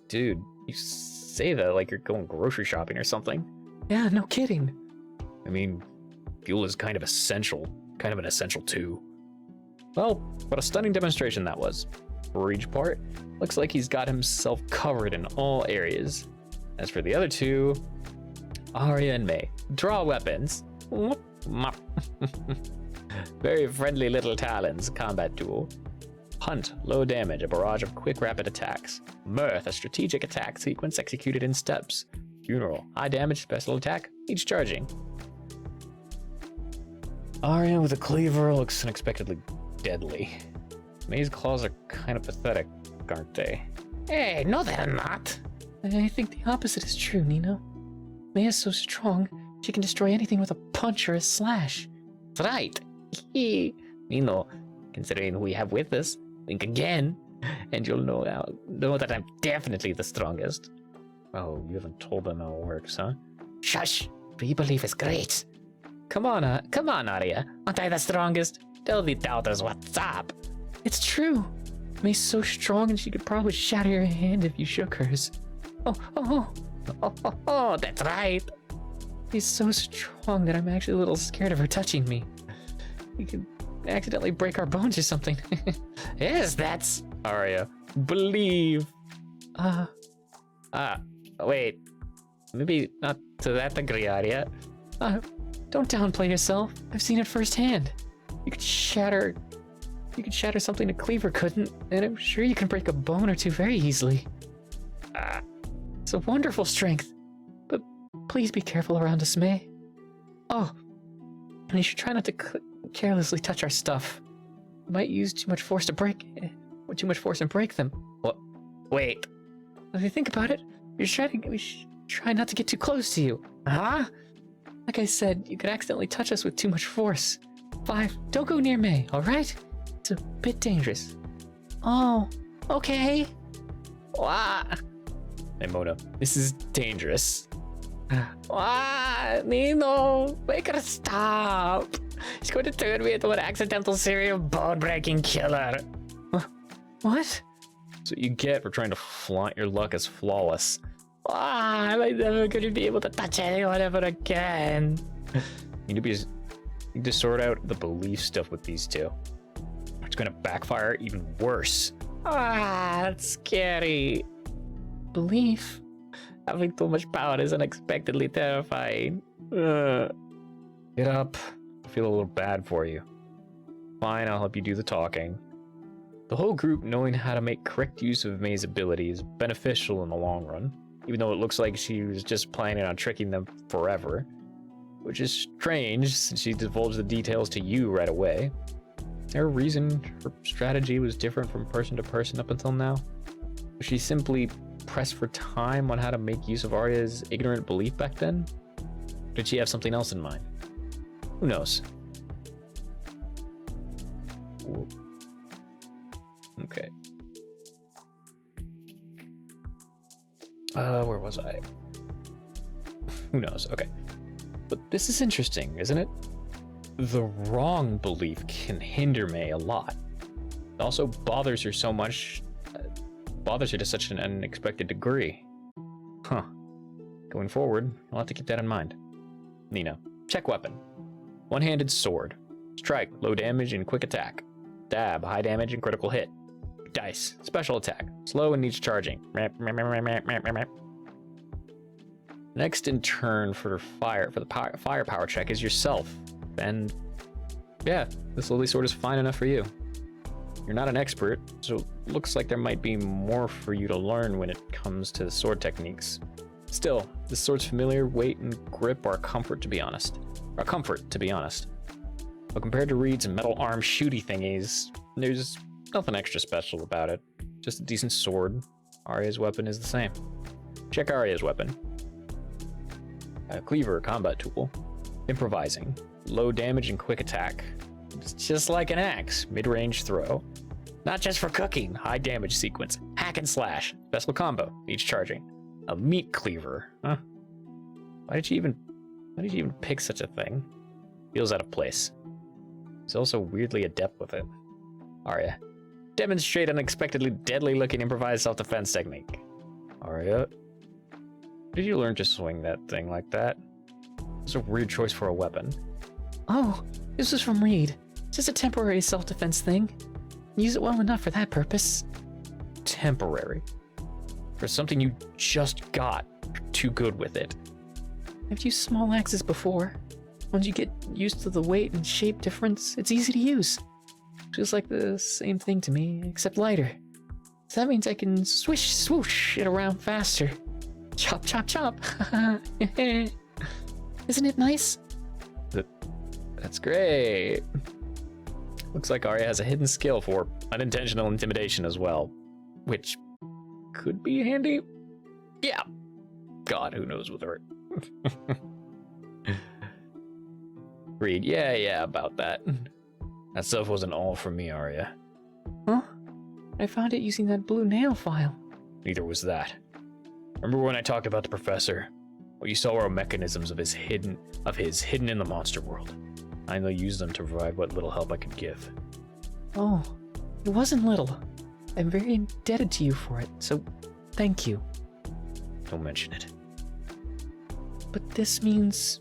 Dude, you say that like you're going grocery shopping or something. Yeah, no kidding. I mean, fuel is kind of an essential too. Well, what a stunning demonstration that was. For each part, looks like he's got himself covered in all areas. As for the other two, Arya and May, draw weapons. Very friendly little talons, combat duel. Hunt, low damage, a barrage of quick rapid attacks. Mirth, a strategic attack sequence executed in steps. Funeral, high damage, special attack, each charging. Arya with a cleaver looks unexpectedly deadly. May's claws are kind of pathetic, aren't they? Hey, no they're not. I think the opposite is true, Nino. May is so strong, she can destroy anything with a punch or a slash. That's right. Nino, considering who we have with us, think again, and you'll know that I'm definitely the strongest. Oh, you haven't told them how it works, huh? Shush! Pre-belief is great. Come on, Arya. Aren't I the strongest? Tell the doubters what's up. It's true. May's so strong and she could probably shatter your hand if you shook hers. Oh, that's right. She's so strong that I'm actually a little scared of her touching me. We could accidentally break our bones or something. Yes, that's... Arya, believe. Wait. Maybe not to that degree, Arya. Don't downplay yourself. I've seen it firsthand. You could shatter something a cleaver couldn't, and I'm sure you can break a bone or two very easily. It's a wonderful strength. But please be careful around us, May. Oh, and you should try not to carelessly touch our stuff. You might use too much force and break them. What? Wait. If you think about it, we should try not to get too close to you. Huh? Like I said, you could accidentally touch us with too much force. 5, don't go near May, alright? It's a bit dangerous. Oh, okay. What? Hey, Mona, this is dangerous. What? Nino, make her stop. She's going to turn me into an accidental serial bone-breaking killer. What? That's what you get for trying to flaunt your luck as flawless. Am I never going to be able to touch anyone ever again? You need to sort out the belief stuff with these two. It's going to backfire even worse. That's scary. Belief? Having too much power is unexpectedly terrifying. Get up. I feel a little bad for you. Fine, I'll help you do the talking. The whole group knowing how to make correct use of May's ability is beneficial in the long run, even though it looks like she was just planning on tricking them forever. Which is strange, since she divulged the details to you right away. Is there a reason her strategy was different from person to person up until now? Was she simply pressed for time on how to make use of Arya's ignorant belief back then? Or did she have something else in mind? Who knows? Whoa. Okay. Where was I? Who knows? Okay. But this is interesting, isn't it? The wrong belief can hinder May a lot. It also bothers her so much, bothers her to such an unexpected degree. Huh. Going forward, I'll have to keep that in mind. Nina, check weapon. One-handed sword. Strike, low damage and quick attack. Dab, high damage and critical hit. Dice, special attack. Slow and needs charging. Next in turn for the firepower check is yourself. And yeah, this lily sword is fine enough for you. You're not an expert, so it looks like there might be more for you to learn when it comes to sword techniques. Still, this sword's familiar weight and grip are a comfort, to be honest. But compared to Reed's metal arm shooty thingies, there's nothing extra special about it. Just a decent sword. Arya's weapon is the same. Check Arya's weapon. A cleaver, combat tool. Improvising. Low damage and quick attack. It's just like an axe. Mid-range throw. Not just for cooking. High damage sequence. Hack and slash. Special combo. Each charging. A meat cleaver, huh? Why did you even pick such a thing? Feels out of place. He's also weirdly adept with it. Arya, demonstrate unexpectedly deadly-looking improvised self-defense technique. Arya, did you learn to swing that thing like that? It's a weird choice for a weapon. Oh, this was from Reed. Just a temporary self-defense thing. Use it well enough for that purpose. Temporary? For something you just got, you're too good with it. I've used small axes before. Once you get used to the weight and shape difference, it's easy to use. Feels like the same thing to me, except lighter. So that means I can swish, swoosh it around faster. Chop, chop, chop. Isn't it nice? That's great. Looks like Arya has a hidden skill for unintentional intimidation as well, which could be handy. Yeah. God, who knows with her. Reed, yeah, about that. That stuff wasn't all for me, Arya. Huh? I found it using that blue nail file. Neither was that. Remember when I talked about the professor? What you saw were mechanisms of his hidden in the monster world. I only used them to provide what little help I could give. Oh, it wasn't little. I'm very indebted to you for it, so thank you. Don't mention it. But this means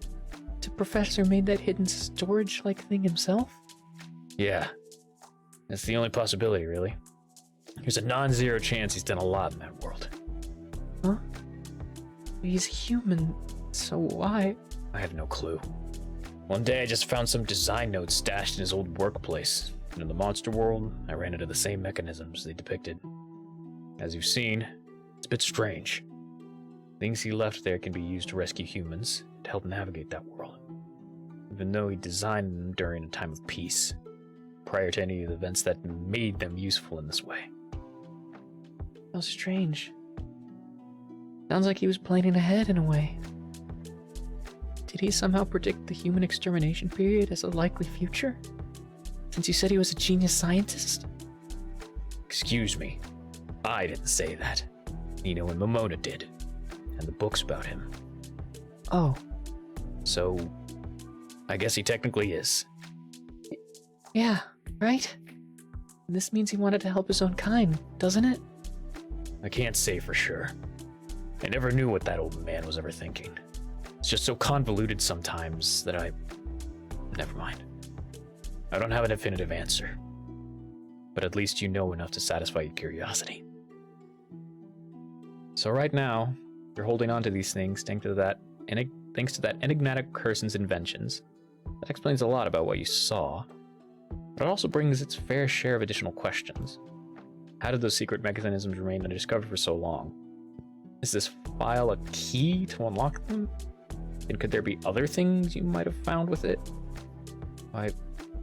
the professor made that hidden storage-like thing himself? Yeah. That's the only possibility, really. There's a non-zero chance he's done a lot in that world. Huh? He's human, so why? I have no clue. One day I just found some design notes stashed in his old workplace, and in the monster world, I ran into the same mechanisms they depicted. As you've seen, it's a bit strange. Things he left there can be used to rescue humans, to help navigate that world. Even though he designed them during a time of peace, prior to any of the events that made them useful in this way. How strange. Sounds like he was planning ahead in a way. Did he somehow predict the human extermination period as a likely future? Since you said he was a genius scientist? Excuse me. I didn't say that. Nino and Momona did. And the books about him. Oh. So, I guess he technically is. Yeah, right? This means he wanted to help his own kind, doesn't it? I can't say for sure. I never knew what that old man was ever thinking. It's just so convoluted sometimes that never mind. I don't have a definitive answer. But at least you know enough to satisfy your curiosity. So right now, you're holding on to these things thanks to that enigmatic person's inventions. That explains a lot about what you saw. But it also brings its fair share of additional questions. How did those secret mechanisms remain undiscovered for so long? Is this file a key to unlock them? And could there be other things you might have found with it? Why,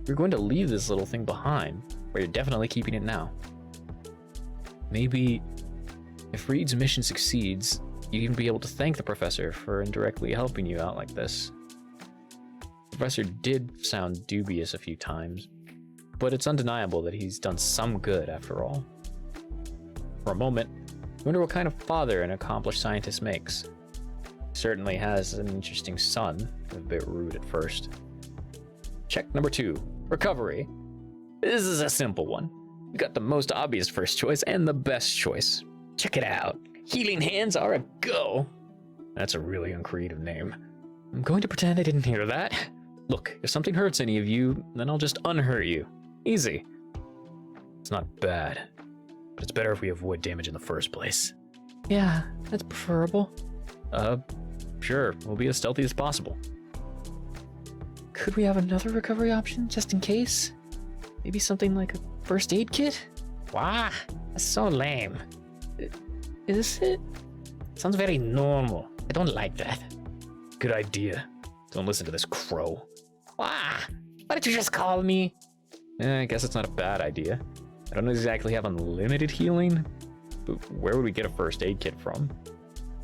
you're going to leave this little thing behind, but you're definitely keeping it now. Maybe, if Reed's mission succeeds, you'd even be able to thank the professor for indirectly helping you out like this. The professor did sound dubious a few times, but it's undeniable that he's done some good after all. For a moment, you wonder what kind of father an accomplished scientist makes. He certainly has an interesting son, a bit rude at first. Check number 2, recovery. This is a simple one. You got the most obvious first choice and the best choice. Check it out. Healing hands are a go. That's a really uncreative name. I'm going to pretend I didn't hear that. Look, if something hurts any of you, then I'll just unhurt you. Easy. It's not bad, but it's better if we avoid damage in the first place. Yeah, that's preferable. Sure, we'll be as stealthy as possible. Could we have another recovery option, just in case? Maybe something like a first aid kit? Wah, that's so lame. Is it? Sounds very normal. I don't like that. Good idea. Don't listen to this crow. Wah, why did you just call me? I guess it's not a bad idea. I don't exactly have unlimited healing, but where would we get a first aid kit from?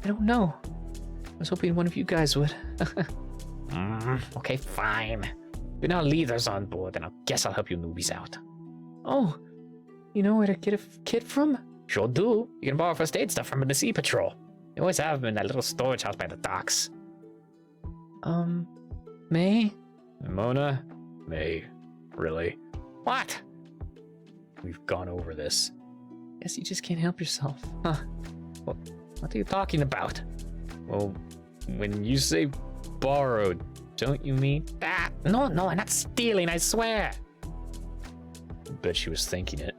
I don't know. I was hoping one of you guys would. Okay, fine. You're now leaders on board, and I guess I'll help you newbies out. Oh, you know where to get a kit from? Sure do. You can borrow first aid stuff from the Sea Patrol. You always have them in that little storage house by the docks. May? Mona? May. Really? What? We've gone over this. Guess you just can't help yourself, huh? What are you talking about? Well, when you say borrowed, don't you mean? Ah, no, I'm not stealing, I swear. I bet she was thinking it.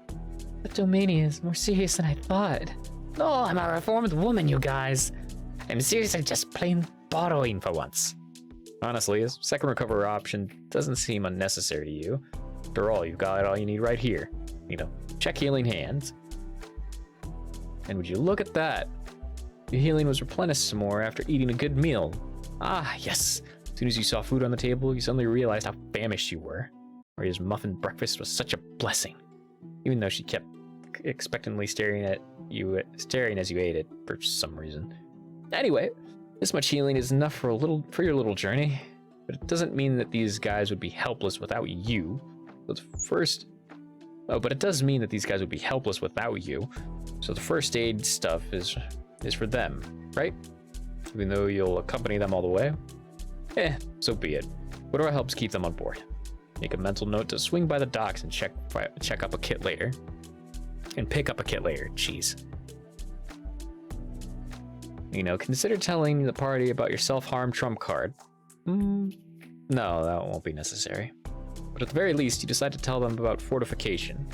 Kleptomania is more serious than I thought. No, I'm a reformed woman, you guys. I'm seriously just plain borrowing for once. Honestly, a second recover option doesn't seem unnecessary to you. After all, you've got all you need right here. Check healing hands. And would you look at that? Your healing was replenished some more after eating a good meal. Ah, yes. As soon as you saw food on the table, you suddenly realized how famished you were. Maria's muffin breakfast was such a blessing, even though she kept expectantly staring as you ate it for some reason. Anyway, this much healing is enough for your little journey, but it doesn't mean that these guys would be helpless without you. But it does mean that these guys would be helpless without you. So the first aid stuff is for them, right? Even though you'll accompany them all the way. So be it. Whatever helps keep them on board. Make a mental note to swing by the docks and check up a kit later. And pick up a kit later. Jeez. Consider telling the party about your self-harm trump card. No, that won't be necessary. But at the very least, you decide to tell them about fortification.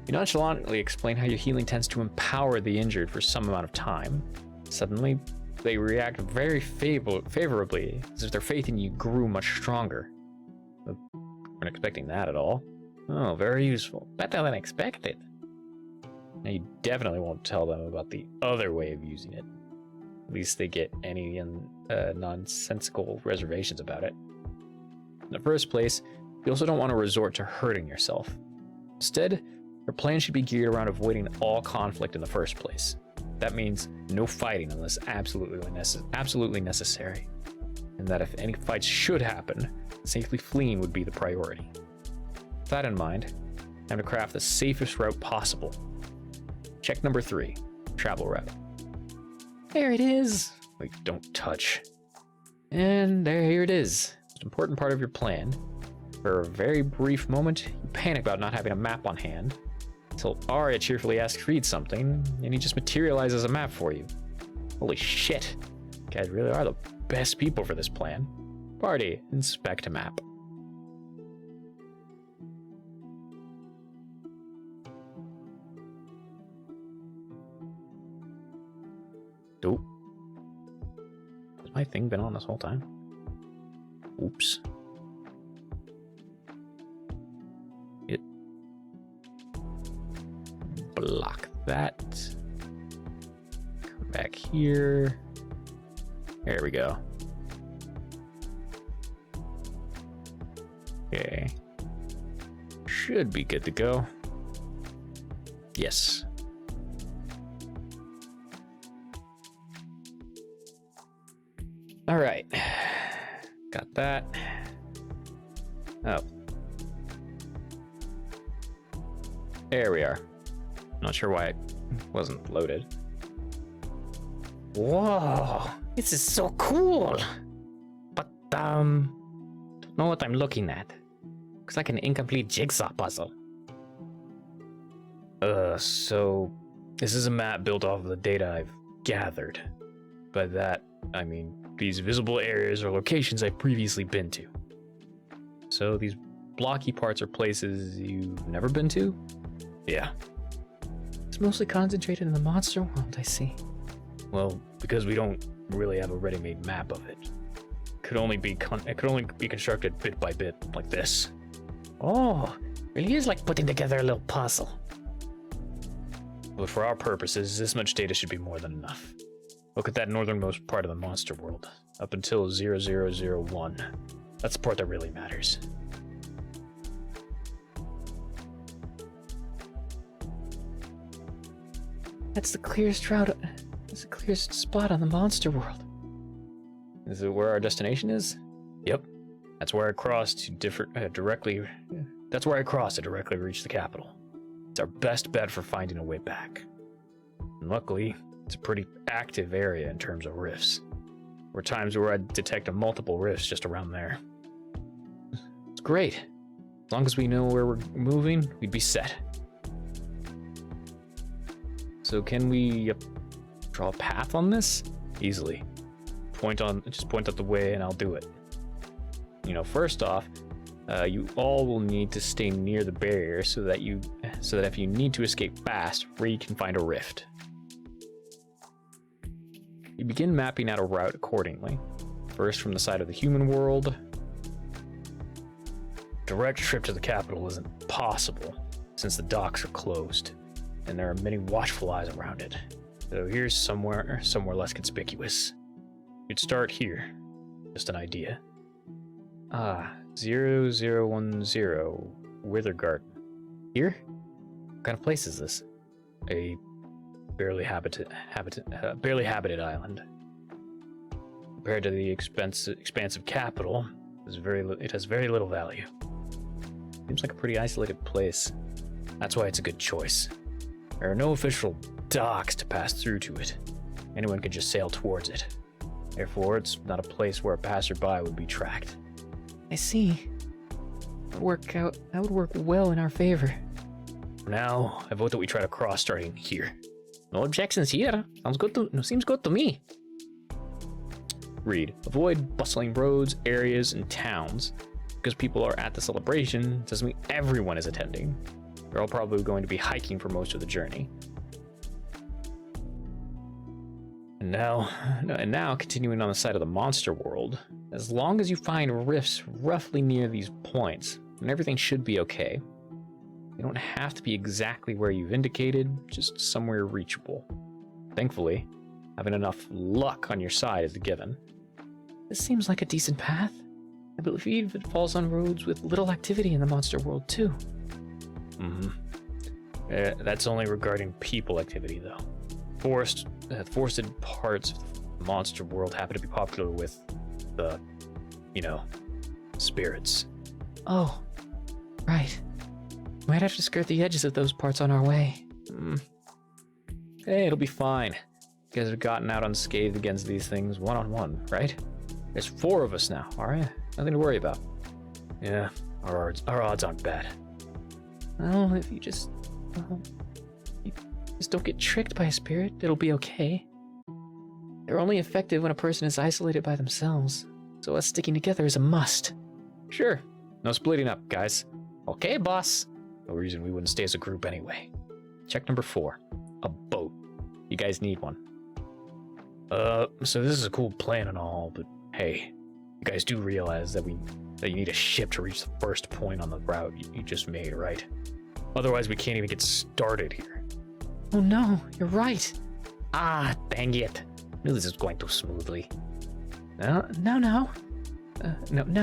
You nonchalantly explain how your healing tends to empower the injured for some amount of time. Suddenly, they react very favorably, as if their faith in you grew much stronger. Weren't expecting that at all. Oh, very useful. Better than expected. Now you definitely won't tell them about the other way of using it. At least they get any nonsensical reservations about it. In the first place, you also don't want to resort to hurting yourself. Instead, your plan should be geared around avoiding all conflict in the first place. That means no fighting unless absolutely necessary. And that if any fights should happen, safely fleeing would be the priority. With that in mind, time to craft the safest route possible. Check number 3, travel route. There it is. Wait, don't touch. And here it is. Most important part of your plan. For a very brief moment, you panic about not having a map on hand, until Arya cheerfully asks read something, and he just materializes a map for you. Holy shit. You guys really are the best people for this plan. Party, inspect a map. Dope. Has my thing been on this whole time? Oops. Block that. Come back here. There we go. Okay. Should be good to go. Yes. All right. Got that. Oh. There we are. Not sure why it wasn't loaded. Whoa, this is so cool. But, don't know what I'm looking at. Looks like an incomplete jigsaw puzzle. So this is a map built off of the data I've gathered. By that, I mean these visible areas or locations I've previously been to. So these blocky parts are places you've never been to? Yeah. It's mostly concentrated in the monster world, I see. Well, because we don't really have a ready-made map of it. It could only be constructed bit by bit, like this. Oh, really is like putting together a little puzzle. But for our purposes, this much data should be more than enough. Look at that northernmost part of the monster world, up until 0001. That's the part that really matters. That's the clearest route. That's the clearest spot on the monster world. Is it where our destination is? Yep. That's where I crossed to directly reach the capital. It's our best bet for finding a way back. And luckily, It's a pretty active area in terms of rifts. There were times where I'd detect multiple rifts just around there. It's great. As long as we know where we're moving, we'd be set. So can we draw a path on this? Easily. Just point out the way and I'll do it. You know, first off, you all will need to stay near the barrier so that if you need to escape fast, Ree can find a rift. You begin mapping out a route accordingly. First from the side of the human world. Direct trip to the capital isn't possible since the docks are closed and there are many watchful eyes around it. So here's somewhere less conspicuous. You'd start here. Just an idea. 0010 Wither Garden. Here? What kind of place is this? A barely habited island. Compared to the expansive capital, it has very little value. Seems like a pretty isolated place. That's why it's a good choice. There are no official docks to pass through to it. Anyone can just sail towards it. Therefore, it's not a place where a passerby would be tracked. I see. That would work well in our favor. For now, I vote that we try to cross starting here. No objections here. Seems good to me. Read. Avoid bustling roads, areas, and towns. Because people are at the celebration doesn't mean everyone is attending. They're all probably going to be hiking for most of the journey. And now, continuing on the side of the monster world, as long as you find rifts roughly near these points, then everything should be okay. You don't have to be exactly where you've indicated, just somewhere reachable. Thankfully, having enough luck on your side is a given. This seems like a decent path. I believe it falls on roads with little activity in the monster world, too. That's only regarding people activity, though. Forested parts of the monster world happen to be popular with the, spirits. Oh, right. Might have to skirt the edges of those parts on our way. Hey, it'll be fine. You guys have gotten out unscathed against these things one-on-one, right? There's 4 of us now, alright? Nothing to worry about. Yeah, our odds aren't bad. Well, if you just don't get tricked by a spirit, it'll be okay. They're only effective when a person is isolated by themselves, so us sticking together is a must. Sure. No splitting up, guys. Okay, boss. No reason we wouldn't stay as a group anyway. Check number 4. A boat. You guys need one. So this is a cool plan and all, but hey, you guys do realize that you need a ship to reach the first point on the route you just made, right? Otherwise, we can't even get started here. Oh no, you're right. Ah, dang it. Knew this was going too smoothly. Now,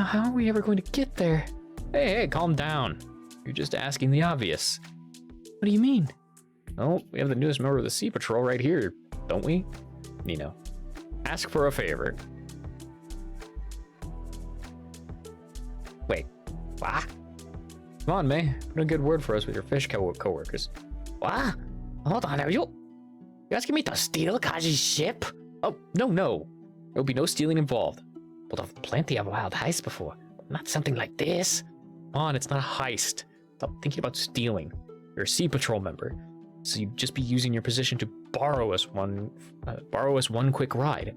how are we ever going to get there? Hey, calm down. You're just asking the obvious. What do you mean? Well, we have the newest member of the Sea Patrol right here, don't we? Nino, ask for a favor. Wait, what? Come on, May. Put in a good word for us with your fish co-workers. What? Hold on, are you asking me to steal Kaji's ship? Oh, no. There'll be no stealing involved. Pulled off plenty of wild heists before. Not something like this. Come on, it's not a heist. Stop thinking about stealing. You're a Sea Patrol member, so you'd just be using your position to borrow us one quick ride.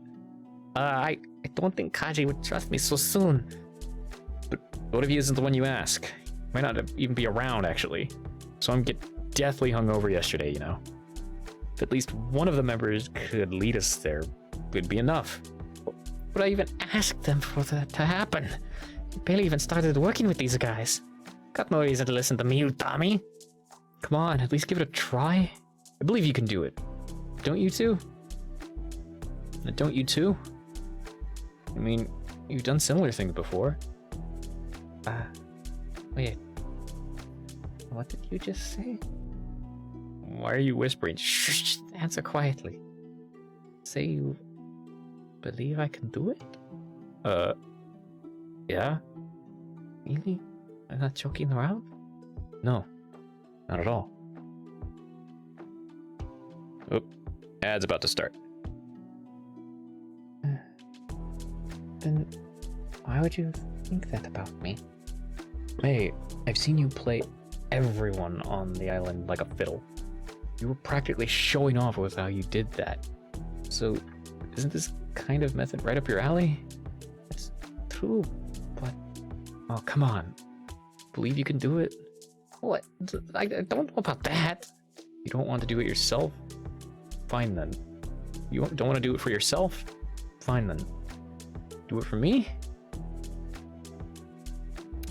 I don't think Kaji would trust me so soon. But what if he isn't the one you ask? Might not even be around, actually. So I'm deathly hungover yesterday, If at least one of the members could lead us there, it'd be enough. Would I even ask them for that to happen? I barely even started working with these guys. Got no reason to listen to me, you dummy. Come on, at least give it a try. I believe you can do it. Don't you two? Don't you too? I mean, you've done similar things before. Wait. What did you just say? Why are you whispering? Shh, answer quietly. Say you believe I can do it? Yeah? Really? I'm not joking around? No, not at all. Oh, Ad's about to start. Then why would you think that about me? Hey, I've seen you play everyone on the island like a fiddle. You were practically showing off with how you did that. So, isn't this kind of method right up your alley? It's true, but Oh, come on. Believe you can do it? what? I don't know about that. You don't want to do it yourself? Fine then. You don't want to do it for yourself? Fine then. Do it for me?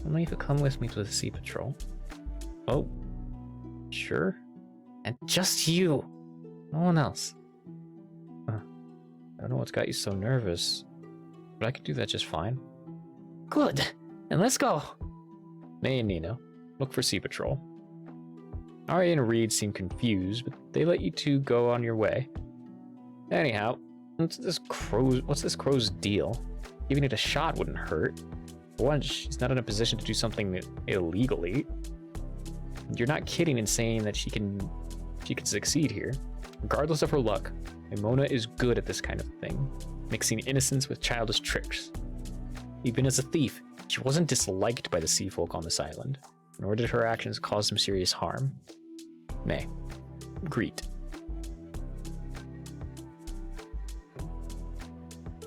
Only if you come with me to the Sea Patrol. Oh, sure. And just you. No one else. I don't know what's got you so nervous, but I could do that just fine. Good. And let's go. May and Nino, look for Sea Patrol. Arya and Reed seem confused, but they let you two go on your way. Anyhow, what's this crow's deal? Giving it a shot wouldn't hurt. For one, she's not in a position to do something illegally. You're not kidding in saying that she can succeed here. Regardless of her luck, Mimona is good at this kind of thing, mixing innocence with childish tricks. Even as a thief, she wasn't disliked by the sea folk on this island, nor did her actions cause some serious harm. May, greet.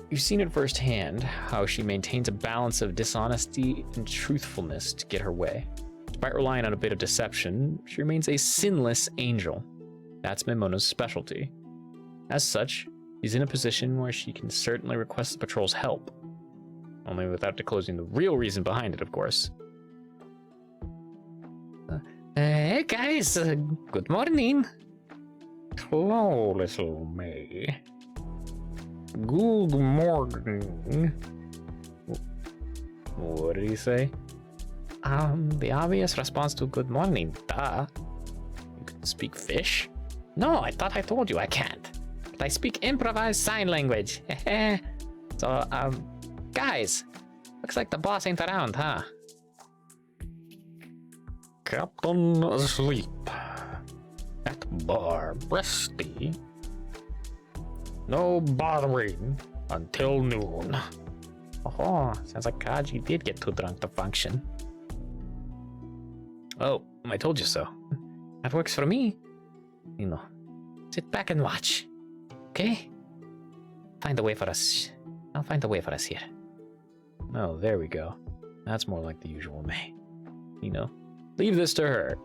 You've seen it firsthand how she maintains a balance of dishonesty and truthfulness to get her way. Despite relying on a bit of deception, she remains a sinless angel. That's Mimona's specialty. As such, she's in a position where she can certainly request the patrol's help. Only without disclosing the real reason behind it, of course. Hey guys, good morning. Hello, little May. Good morning. What did he say? The obvious response to good morning, duh. You can speak fish? No, I thought I told you I can't. But I speak improvised sign language. So, guys, looks like the boss ain't around, huh? Captain asleep. At bar resty. No bothering until noon. Oh, sounds like Kaji did get too drunk to function. Oh, I told you so. That works for me. You know, sit back and watch. Okay? Find a way for us. I'll find a way for us here. Oh, there we go. That's more like the usual May. You know, leave this to her.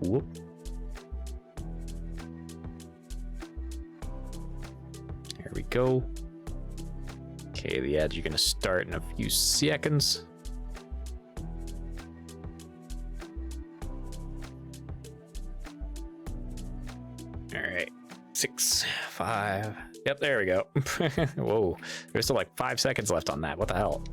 Whoop. Here we go. Okay, the ads are gonna start in a few seconds. All right, 6, 5. Yep, there we go. Whoa, there's still like 5 seconds left on that. What the hell?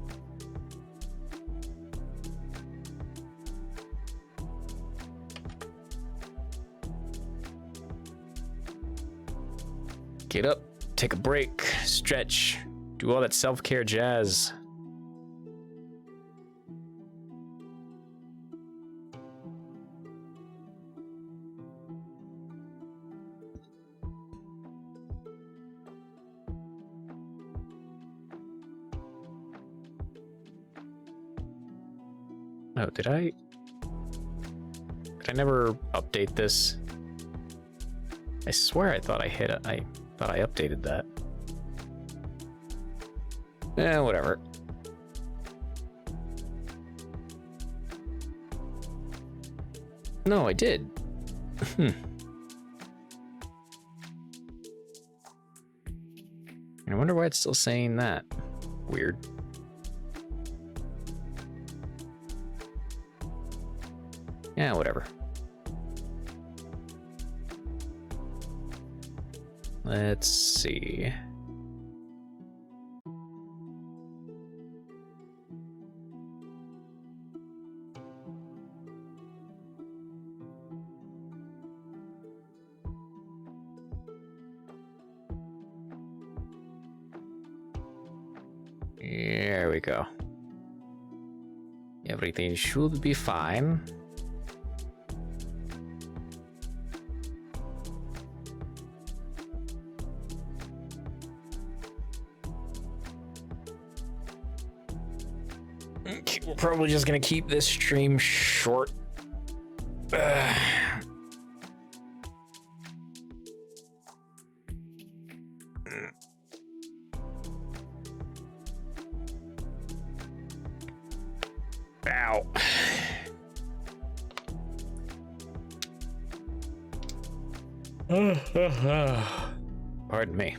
Get up, take a break, stretch, do all that self-care jazz. Oh, did I never update this? I swear I thought I hit it. I thought I updated that. Whatever. No, I did. I wonder why it's still saying that. Weird. Yeah, whatever. Let's see. There we go. Everything should be fine. Okay, we're probably just gonna keep this stream short. Ow. Pardon me.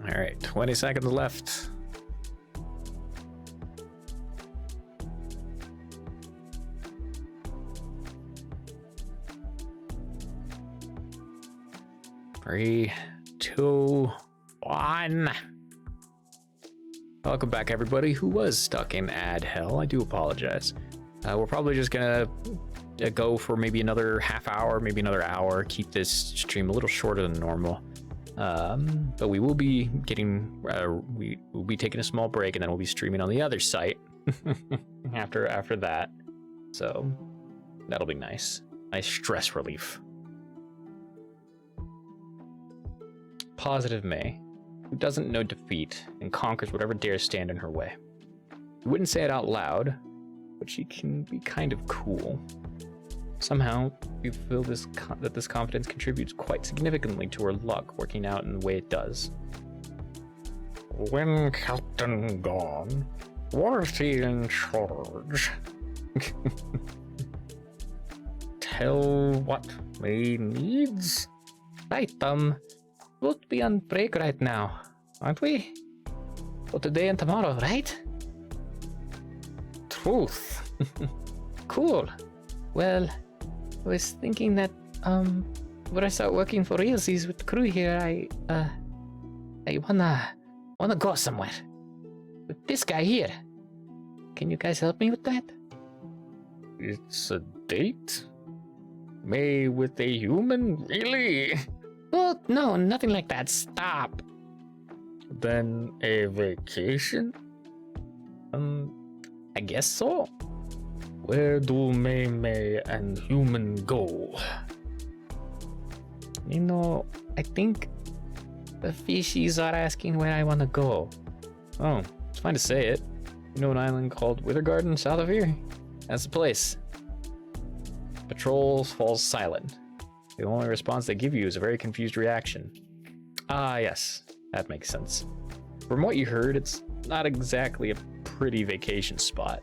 All right, 20 seconds left. Three, two, one. Welcome back, everybody who was stuck in ad hell. I do apologize. We're probably just gonna go for maybe another half hour, maybe another hour. Keep this stream a little shorter than normal. But we will be getting, we will be taking a small break, and then we'll be streaming on the other site after that. So that'll be nice. Nice stress relief. Positive May, who doesn't know defeat and conquers whatever dares stand in her way. We wouldn't say it out loud, but she can be kind of cool. Somehow, we feel that this confidence contributes quite significantly to her luck working out in the way it does. When Captain gone, was he in charge? Tell what May needs? Right, we'll be on break right now, aren't we? For today and tomorrow, right? Truth. Cool. Well, I was thinking that, when I start working for realsies with the crew here, I wanna go somewhere. With this guy here. Can you guys help me with that? It's a date? May with a human? Really? Oh, no, nothing like that. Stop. Then a vacation? I guess so. Where do May and human go? You know, I think the fishies are asking where I want to go. Oh, it's fine to say it. You know an island called Withergarden south of here? That's the place. Patrol falls silent. The only response they give you is a very confused reaction. Ah, yes, that makes sense. From what you heard, it's not exactly a pretty vacation spot.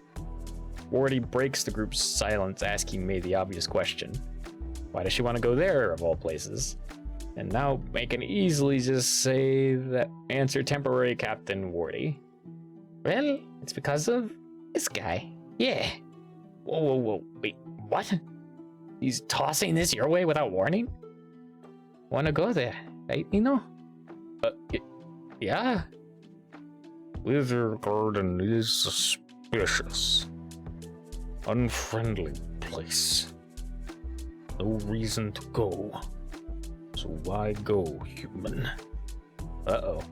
Wardy breaks the group's silence, asking May the obvious question. Why does she want to go there, of all places? And now May can easily just say that answer temporary Captain Wardy. Well, it's because of this guy. Yeah. Whoa, wait, what? He's tossing this your way without warning? Wanna go there, right, Nino? Yeah. Withergarden is suspicious. Unfriendly place. No reason to go. So why go, human? Uh-oh.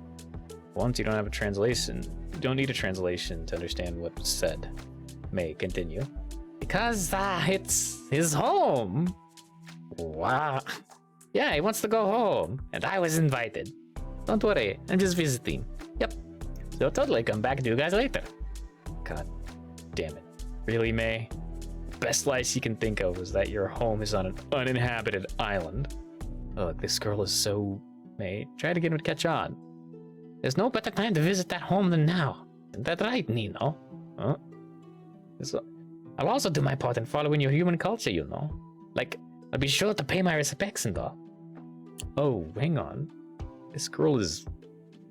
Once you don't have a translation, you don't need a translation to understand what was said. May continue. Because, it's his home. Wow. Yeah, he wants to go home, and I was invited. Don't worry, I'm just visiting. Yep. So totally come back to you guys later. God damn it. Really, May? Best lies you can think of is that your home is on an uninhabited island. Ugh, this girl is so... May, try to get him to catch on. There's no better time to visit that home than now. Isn't that right, Nino? Huh? I'll also do my part in following your human culture, you know. Like, I'll be sure to pay my respects and all. Oh, hang on. This girl is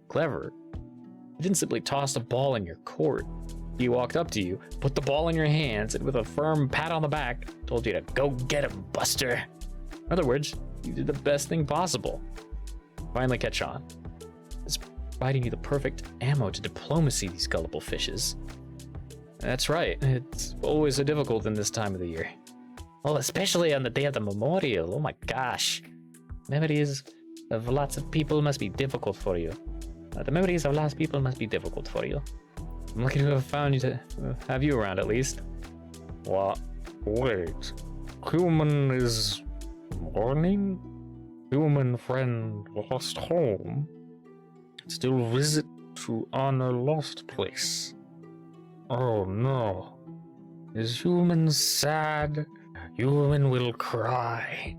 clever. She didn't simply toss a ball in your court. He walked up to you, put the ball in your hands, and with a firm pat on the back, told you to go get him, Buster. In other words, you did the best thing possible. Finally catch on. It's providing you the perfect ammo to diplomacy, these gullible fishes. That's right. It's always so difficult in this time of the year. Oh, especially on the day of the memorial. Oh my gosh. Memories of lots of people must be difficult for you. The memories of lots of people must be difficult for you. I'm lucky to have found you to have you around at least. What? Wait. Human is mourning? Human friend lost home? Still visit to honor lost place? Oh no. Is human sad? Human will cry.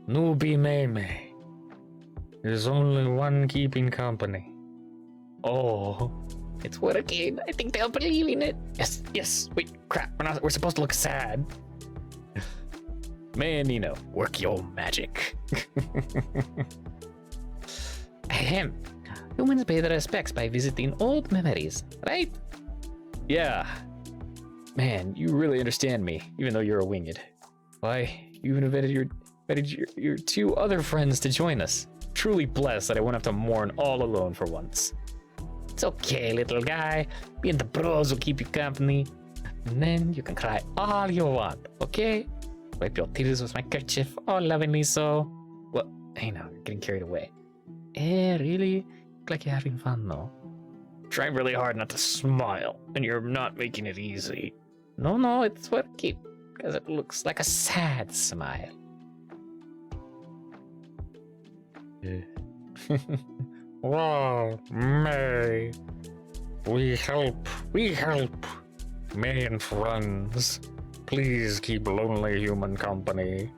Newbie Meme. There's only one keeping company. Oh. It's working. I think they'll believe in it. Yes, yes. Wait, crap. We're supposed to look sad. Man, Nino, work your magic. Ahem. Humans pay their respects by visiting old memories, right? Yeah. Man, you really understand me, even though you're a winged. Why, you even invited your two other friends to join us. Truly blessed that I won't have to mourn all alone for once. It's okay, little guy. Me and the bros will keep you company. And then you can cry all you want, okay? Wipe your tears with my kerchief, all lovingly so. Well, hey now, you're getting carried away. Really? Look like you're having fun, though. Trying really hard not to smile, and you're not making it easy. No, it's working. Because it looks like a sad smile. Wow, May. We help. May and friends. Please keep lonely human company.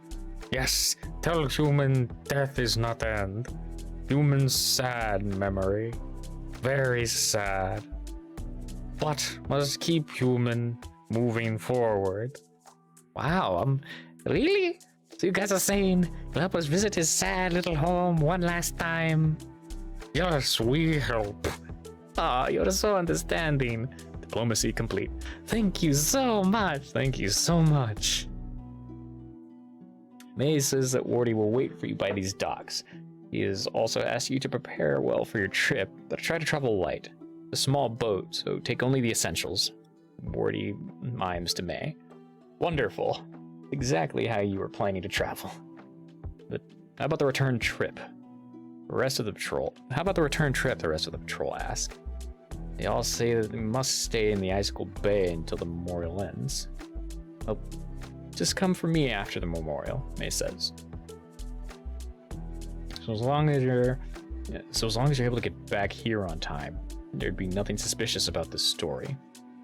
Yes, tell human death is not end. Human sad memory. Very sad. But must keep human moving forward. Wow, really? So you guys are saying you'll help us visit his sad little home one last time? Yes, we help. Oh, you're so understanding. Diplomacy complete. Thank you so much. Thank you so much. May says that Wardy will wait for you by these docks. He has also asked you to prepare well for your trip, but try to travel light. A small boat, so take only the essentials. Wardy mimes to May. Wonderful. Exactly how you were planning to travel. But how about the return trip? The rest of the patrol. How about the return trip? The rest of the patrol ask. They all say that they must stay in the Icicle Bay until the memorial ends. Oh, just come for me after the memorial, May says. So as long as you're able to get back here on time, there'd be nothing suspicious about this story.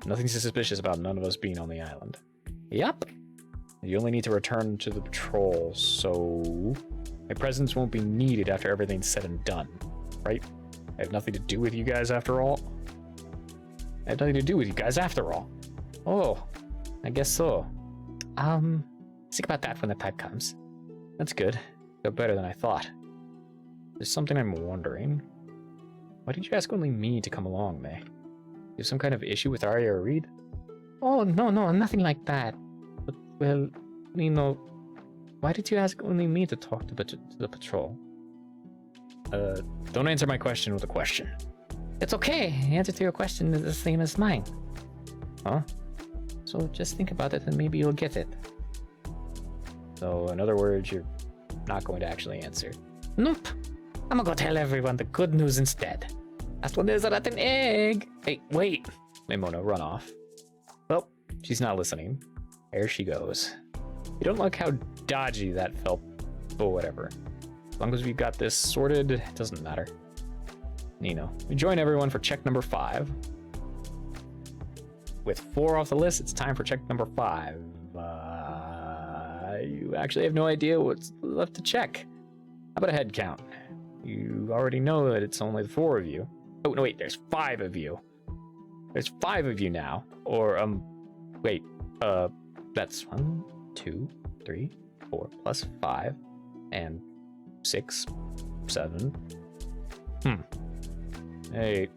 Nothing suspicious about none of us being on the island. Yup. You only need to return to the patrol, so my presence won't be needed after everything's said and done, right? I have nothing to do with you guys after all. Oh, I guess so. Think about that when the time comes. That's good. Go better than I thought. There's something I'm wondering. Why did you ask only me to come along, May? You have some kind of issue with Arya or Reed? Oh, no, nothing like that. But, well, why did you ask only me to talk to the patrol? Don't answer my question with a question. It's okay. The answer to your question is the same as mine. Huh? So just think about it and maybe you'll get it. So, in other words, you're not going to actually answer. Nope. I'm gonna go tell everyone the good news instead. Last one is a rotten egg. Hey, wait! Maimona, run off. Well, she's not listening. There she goes. You don't like how dodgy that felt, but whatever. As long as we've got this sorted, it doesn't matter. Nino, we join everyone for check number 5. With 4 off the list, it's time for check number 5. You actually have no idea what's left to check. How about a head count? You already know that it's only the 4 of you. Oh, no, wait, there's 5 of you. There's 5 of you now. Or, wait, that's 1, 2, 3, 4, plus 5, and 6, 7. Hey,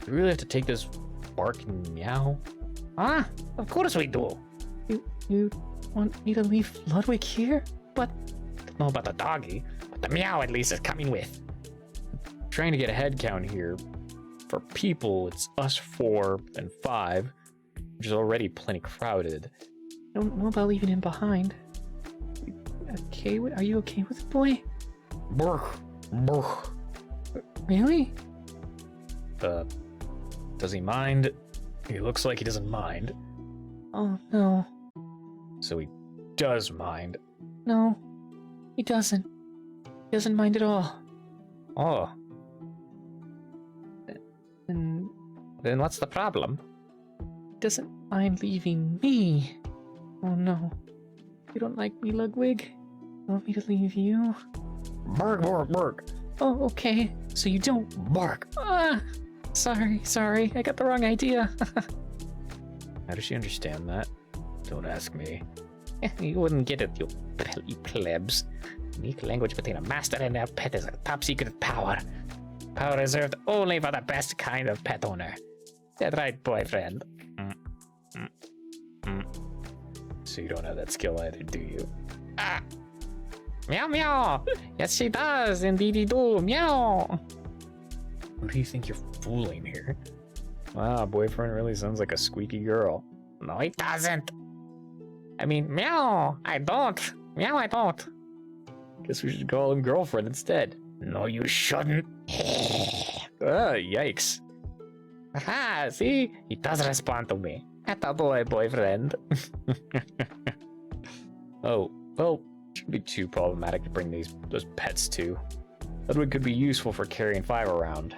do we really have to take this bark and meow? Ah, of course we do. You want me to leave Ludwig here? But I don't know about the doggy, but the meow at least is coming with. Trying to get a head count here. For people, it's us 4 and 5. which is already plenty crowded. I don't know about leaving him behind. Okay, are you okay with it, boy? Bark. Bark. Really? Does he mind? He looks like he doesn't mind. Oh, no. So he does mind. No, he doesn't. He doesn't mind at all. Oh, And then what's the problem? he doesn't mind leaving me. Oh, no. You don't like me, Ludwig? You want me to leave you? Bark, bark, bark. Oh, okay. So you don't. Bark. Ah! Sorry. I got the wrong idea. How does she understand that? Don't ask me. You wouldn't get it, you plebs. Unique language between a master and their pet is a top secret power. Power reserved only for the best kind of pet owner. That right, boyfriend? So you don't have that skill either, do you? Ah! Meow meow! Yes, she does, indeedy do, meow! Who do you think you're fooling here? Wow, boyfriend really sounds like a squeaky girl. No, it doesn't. I mean, meow, I don't. Meow, I don't. Guess we should call him girlfriend instead. No, you shouldn't. Ah, yikes. Aha, see? He does respond to me. Atta boy, boyfriend. Oh, well, shouldn't be too problematic to bring those pets to. Ludwig could be useful for carrying 5 around.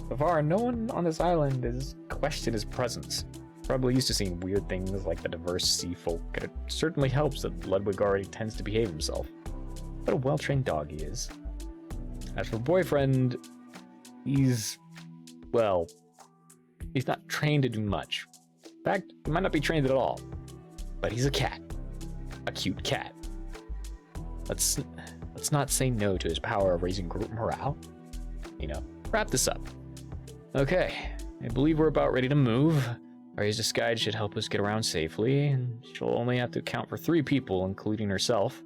So far, no one on this island has questioned his presence. Probably used to seeing weird things like the diverse sea folk, and it certainly helps that Ludwig already tends to behave himself. What a well-trained dog he is. As for boyfriend, he's not trained to do much. In fact, he might not be trained at all. But he's a cat. A cute cat. Let's not say no to his power of raising group morale. Wrap this up. Okay, I believe we're about ready to move. Aria's guide should help us get around safely, and she'll only have to account for 3 people, including herself.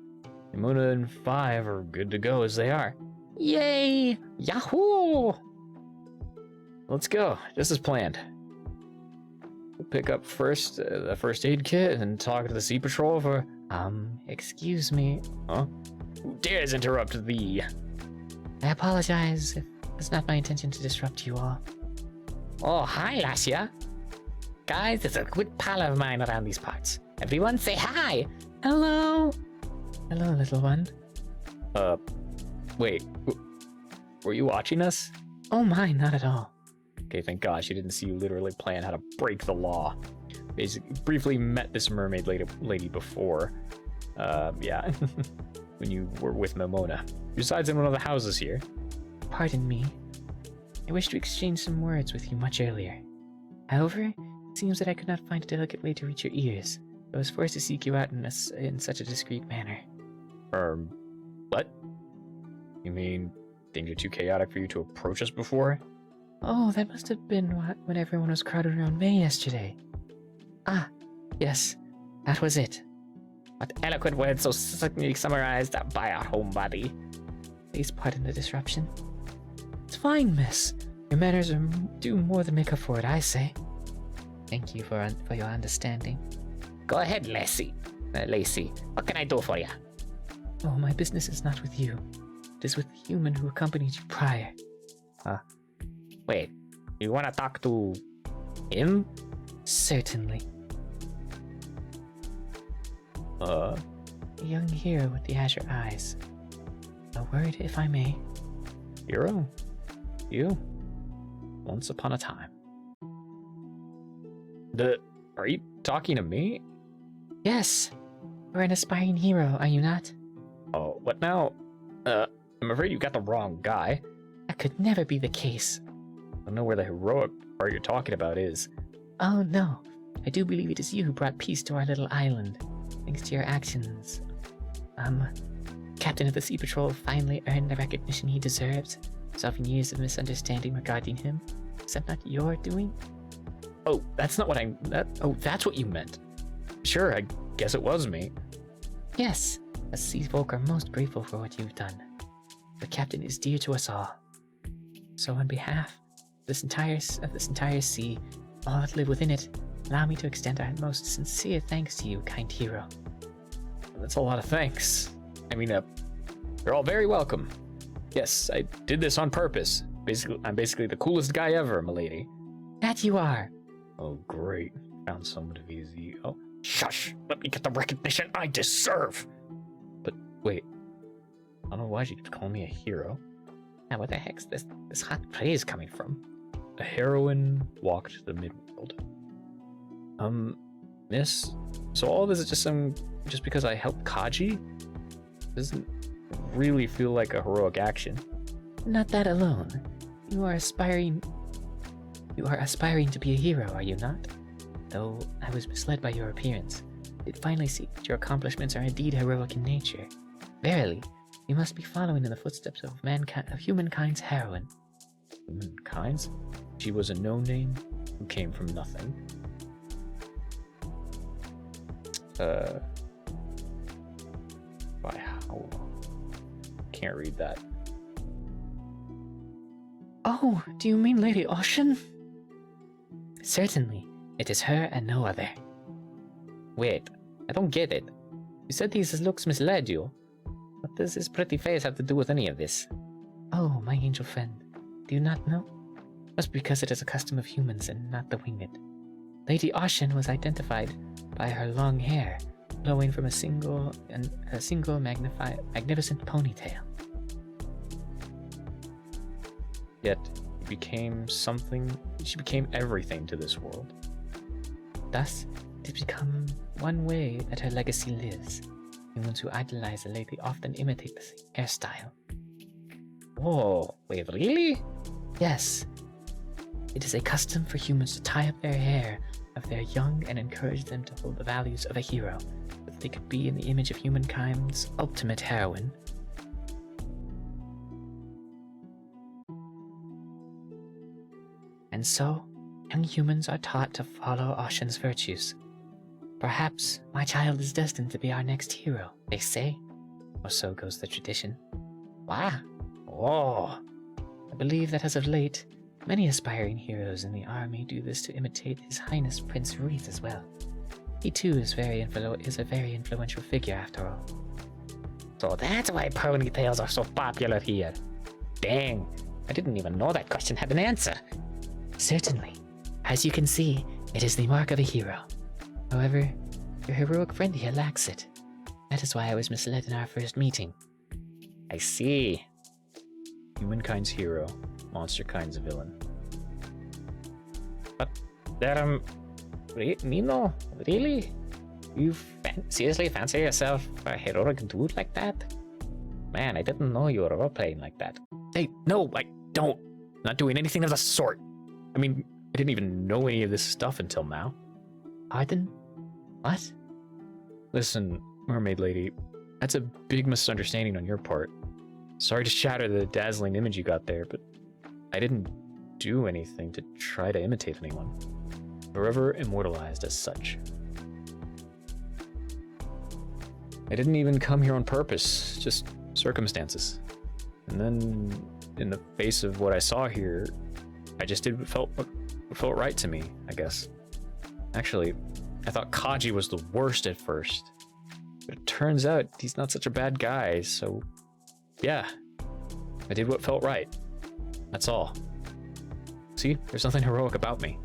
Imuna and 5 are good to go as they are. Yay! Yahoo! Let's go, just as planned. We'll pick up first the first aid kit and talk to the Sea Patrol for... Excuse me. Huh? Who dares interrupt thee? I apologize if it's not my intention to disrupt you all. Oh, hi, Lassia. Guys, there's a good pal of mine around these parts. Everyone say hi! Hello? Hello, little one. Wait. Were you watching us? Oh my, not at all. Okay, thank God she didn't see you literally plan how to break the law. Basically, briefly met this mermaid lady before. Yeah. When you were with Momona. Resides in one of the houses here. Pardon me. I wish to exchange some words with you much earlier. However, it seems that I could not find a delicate way to reach your ears. I was forced to seek you out in such a discreet manner. What? You mean things are too chaotic for you to approach us before? Oh, that must have been when everyone was crowded around May yesterday. Ah, yes, that was it. What eloquent words so succinctly summarized by our homebody. Please pardon the disruption. It's fine, miss. Your manners do more than make up for it, I say. Thank you for your understanding. Go ahead, Lacey. What can I do for you? Oh, my business is not with you. It is with the human who accompanied you prior. Wait, you want to talk to him? Certainly. Uh, The young hero with the azure eyes. A word, if I may. hero? You? Once upon a time. Are you talking to me? Yes, you're an aspiring hero, are you not? Oh, what now? I'm afraid you got the wrong guy. That could never be the case. I don't know where the heroic part you're talking about is. Oh no, I do believe it is you who brought peace to our little island. Thanks to your actions. Captain of the Sea Patrol finally earned the recognition he deserves, solving years of misunderstanding regarding him. Is that not your doing? Oh, that's not what that's what you meant. Sure, I guess it was me. Yes, us sea folk are most grateful for what you've done. The captain is dear to us all. So on behalf of this entire sea, all that live within it, Allow me to extend our most sincere thanks to you, kind hero. That's a lot of thanks. I mean, you're all very welcome. Yes, I did this on purpose. I'm basically the coolest guy ever, milady. That you are. Oh, great. Found someone to be the... Oh, shush! Let me get the recognition I deserve! But, wait. I don't know why she keeps calling me a hero. Now, where the heck's this hot praise coming from? A heroine walked the midworld. Miss? So all of this is just because I helped Kaji? Doesn't really feel like a heroic action. Not that alone. You are aspiring to be a hero, are you not? Though I was misled by your appearance, I did finally see that your accomplishments are indeed heroic in nature. Verily, you must be following in the footsteps of humankind's heroine. Humankind's? She was a no-name who came from nothing. By how? Can't read that. Oh, do you mean Lady Ocean? Certainly, it is her and no other. Wait, I don't get it. You said these looks misled you. What does this pretty face have to do with any of this? Oh, my angel friend, do you not know? Must be because it is a custom of humans and not the winged. Lady Ocean was identified by her long hair, flowing from a single magnificent ponytail. Yet, she became everything to this world. Thus, it has become one way that her legacy lives. Humans who idolize the lady often imitate the same hairstyle. Whoa, wait, really? Yes. It is a custom for humans to tie up their hair of their young and encourage them to hold the values of a hero, so that they could be in the image of humankind's ultimate heroine. And so, young humans are taught to follow Ocean's virtues. Perhaps my child is destined to be our next hero, they say. Or so goes the tradition. Wow. Oh. I believe that as of late, many aspiring heroes in the army do this to imitate His Highness Prince Wreath as well. He too is a very influential figure after all. So that's why ponytails are so popular here. Dang, I didn't even know that question had an answer. Certainly. As you can see, it is the mark of a hero. However, your heroic friend here lacks it. That is why I was misled in our first meeting. I see. Humankind's hero, monsterkind's villain. But there, Nino, really? You seriously fancy yourself a heroic dude like that? Man, I didn't know you were role-playing like that. Hey, no, I don't. Not doing anything of the sort. I mean, I didn't even know any of this stuff until now. Pardon? What? Listen, mermaid lady, that's a big misunderstanding on your part. Sorry to shatter the dazzling image you got there, but I didn't do anything to try to imitate anyone. Forever immortalized as such. I didn't even come here on purpose, just circumstances. And then, in the face of what I saw here, I just did what felt right to me, I guess. Actually, I thought Kaji was the worst at first. But it turns out he's not such a bad guy, so yeah. I did what felt right. That's all. See, there's nothing heroic about me.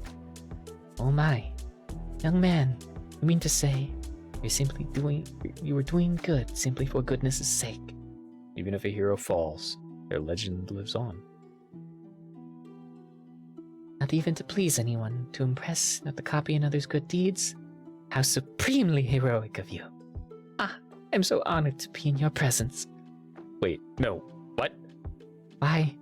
Oh my. Young man, you mean to say you were doing good simply for goodness' sake? Even if a hero falls, their legend lives on. Not even to please anyone, to impress, not to copy another's good deeds? How supremely heroic of you. Ah, I'm so honored to be in your presence. Wait, no, what? Why,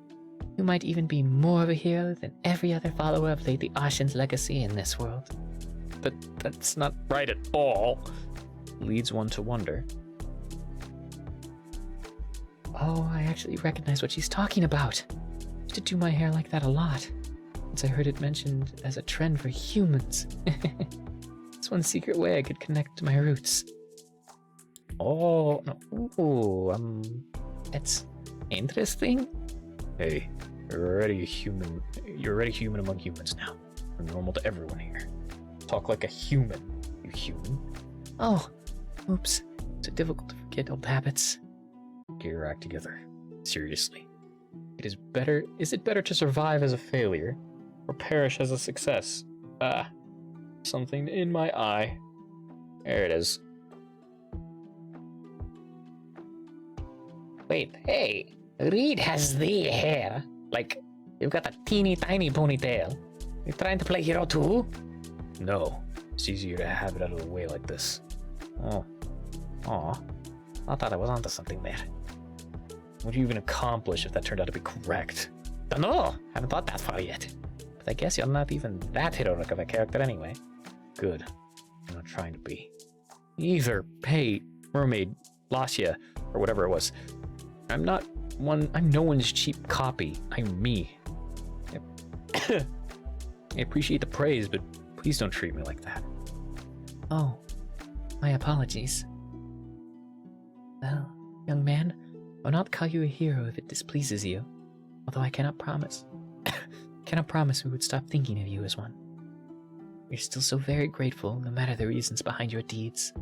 you might even be more of a hero than every other follower of Lady Ocean's legacy in this world. But that's not right at all. Leads one to wonder. Oh, I actually recognize what she's talking about. I used to do my hair like that a lot, since I heard it mentioned as a trend for humans. It's one secret way I could connect to my roots. Oh, no. Ooh, It's interesting. Hey, you're already human among humans now. We're normal to everyone here. Talk like a human, you human. Oh, oops. So difficult to forget old habits. Get your act together. Seriously. Is it better to survive as a failure or perish as a success? Ah, something in my eye. There it is. Wait, hey, Reed has the hair. Like, you've got a teeny tiny ponytail. You trying to play hero too? No, it's easier to have it out of the way like this. Oh. Aw. I thought I was onto something there. What would you even accomplish if that turned out to be correct? Dunno, haven't thought that far yet. But I guess you're not even that heroic of a character anyway. Good. I'm not trying to be. Either. Hey, mermaid, Lassia, or whatever it was. I'm no one's cheap copy. I'm me. I appreciate the praise, but please don't treat me like that. Oh, my apologies. Well, young man, I'll not call you a hero if it displeases you. Although I cannot promise. Cannot promise we would stop thinking of you as one. We're still so very grateful, no matter the reasons behind your deeds.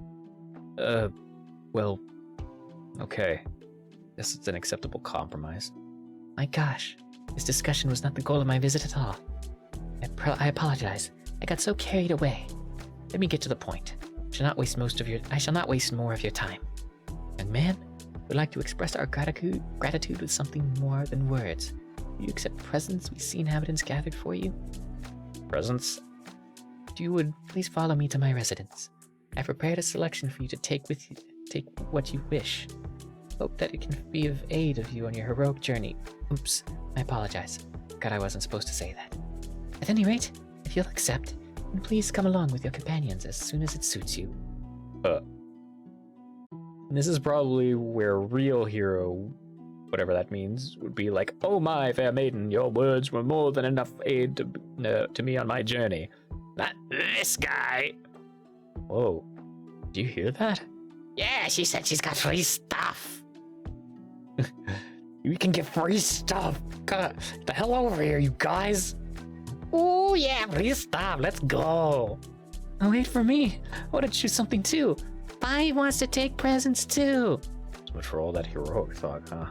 Well, okay. Guess it's an acceptable compromise. My gosh, this discussion was not the goal of my visit at all. I apologize. I got so carried away. Let me get to the point. I shall not waste more of your time. Young man, we'd like to express our gratitude with something more than words. Do you accept presents we see inhabitants gathered for you? Presents? If you would, please follow me to my residence. I've prepared a selection for you to take with you. Take what you wish. Hope that it can be of aid of you on your heroic journey. Oops, I apologize. God, I wasn't supposed to say that. At any rate, if you'll accept, then please come along with your companions as soon as it suits you. This is probably where real hero, whatever that means, would be like, "Oh my fair maiden, your words were more than enough aid to me on my journey." Not this guy. Whoa, do you hear that? Yeah, she said she's got free stuff. We can get free stuff. Get the hell over here, you guys. Oh yeah, free stuff. Let's go. Oh, wait for me. I want to choose something too. Bye wants to take presents too. So much for all that heroic talk, huh?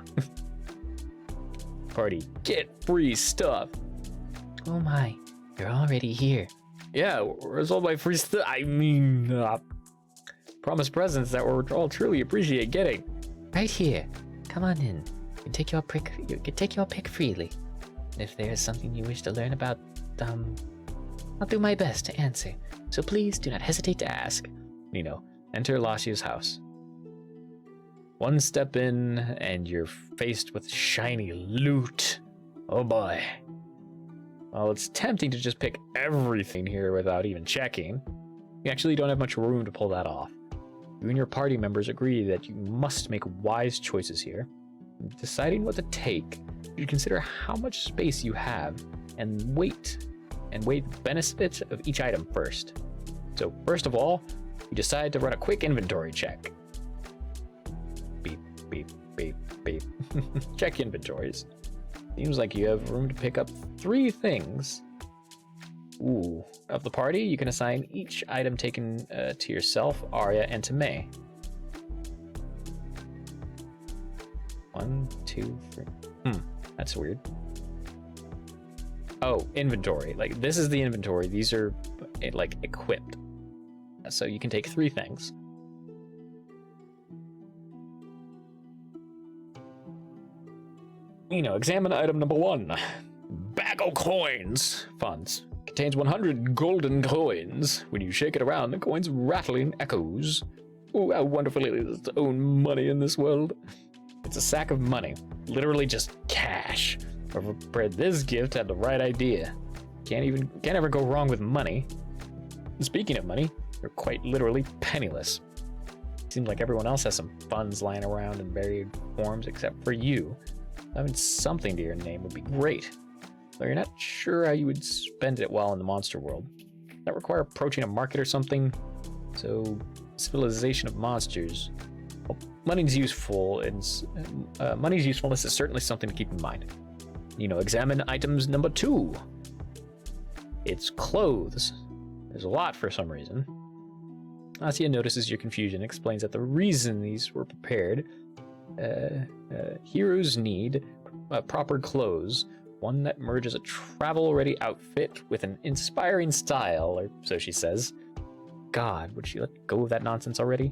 Party, get free stuff. Oh my, you're already here. Yeah, where's all my free stuff? I mean, promise presents that we're all truly appreciate getting. Right here. Come on in. You can take your pick freely. And if there is something you wish to learn about, I'll do my best to answer. So please do not hesitate to ask. Nino, enter Lassia's house. One step in, and you're faced with shiny loot. Oh boy. Well, it's tempting to just pick everything here without even checking. You actually don't have much room to pull that off. You and your party members agree that you must make wise choices here. In deciding what to take, you consider how much space you have and weigh the benefits of each item first. So first of all, you decide to run a quick inventory check. Beep, beep, beep, beep. Check inventories. Seems like you have room to pick up 3 things. Ooh. Of the party, you can assign each item taken to yourself, Arya, and to May. 1, 2, 3. That's weird. Oh, inventory. Like, this is the inventory. These are, like, equipped. So you can take 3 things. You know, examine item number 1. Bag of coins. Funds. Contains 100 golden coins. When you shake it around, the coins rattle in echoes. Oh, how wonderful it is to own money in this world. It's a sack of money. Literally just cash. Whoever prepared this gift had the right idea. Can't ever go wrong with money. And speaking of money, you're quite literally penniless. Seems like everyone else has some funds lying around in varied forms except for you. Having something to your name would be great. Though you're not sure how you would spend it while in the monster world. That require approaching a market or something. So, civilization of monsters. Well, money's usefulness is certainly something to keep in mind. You know, examine items number 2. It's clothes. There's a lot for some reason. Asya notices your confusion, explains that the reason these were prepared, heroes need proper clothes, one that merges a travel-ready outfit with an inspiring style, or so she says. God, would she let go of that nonsense already?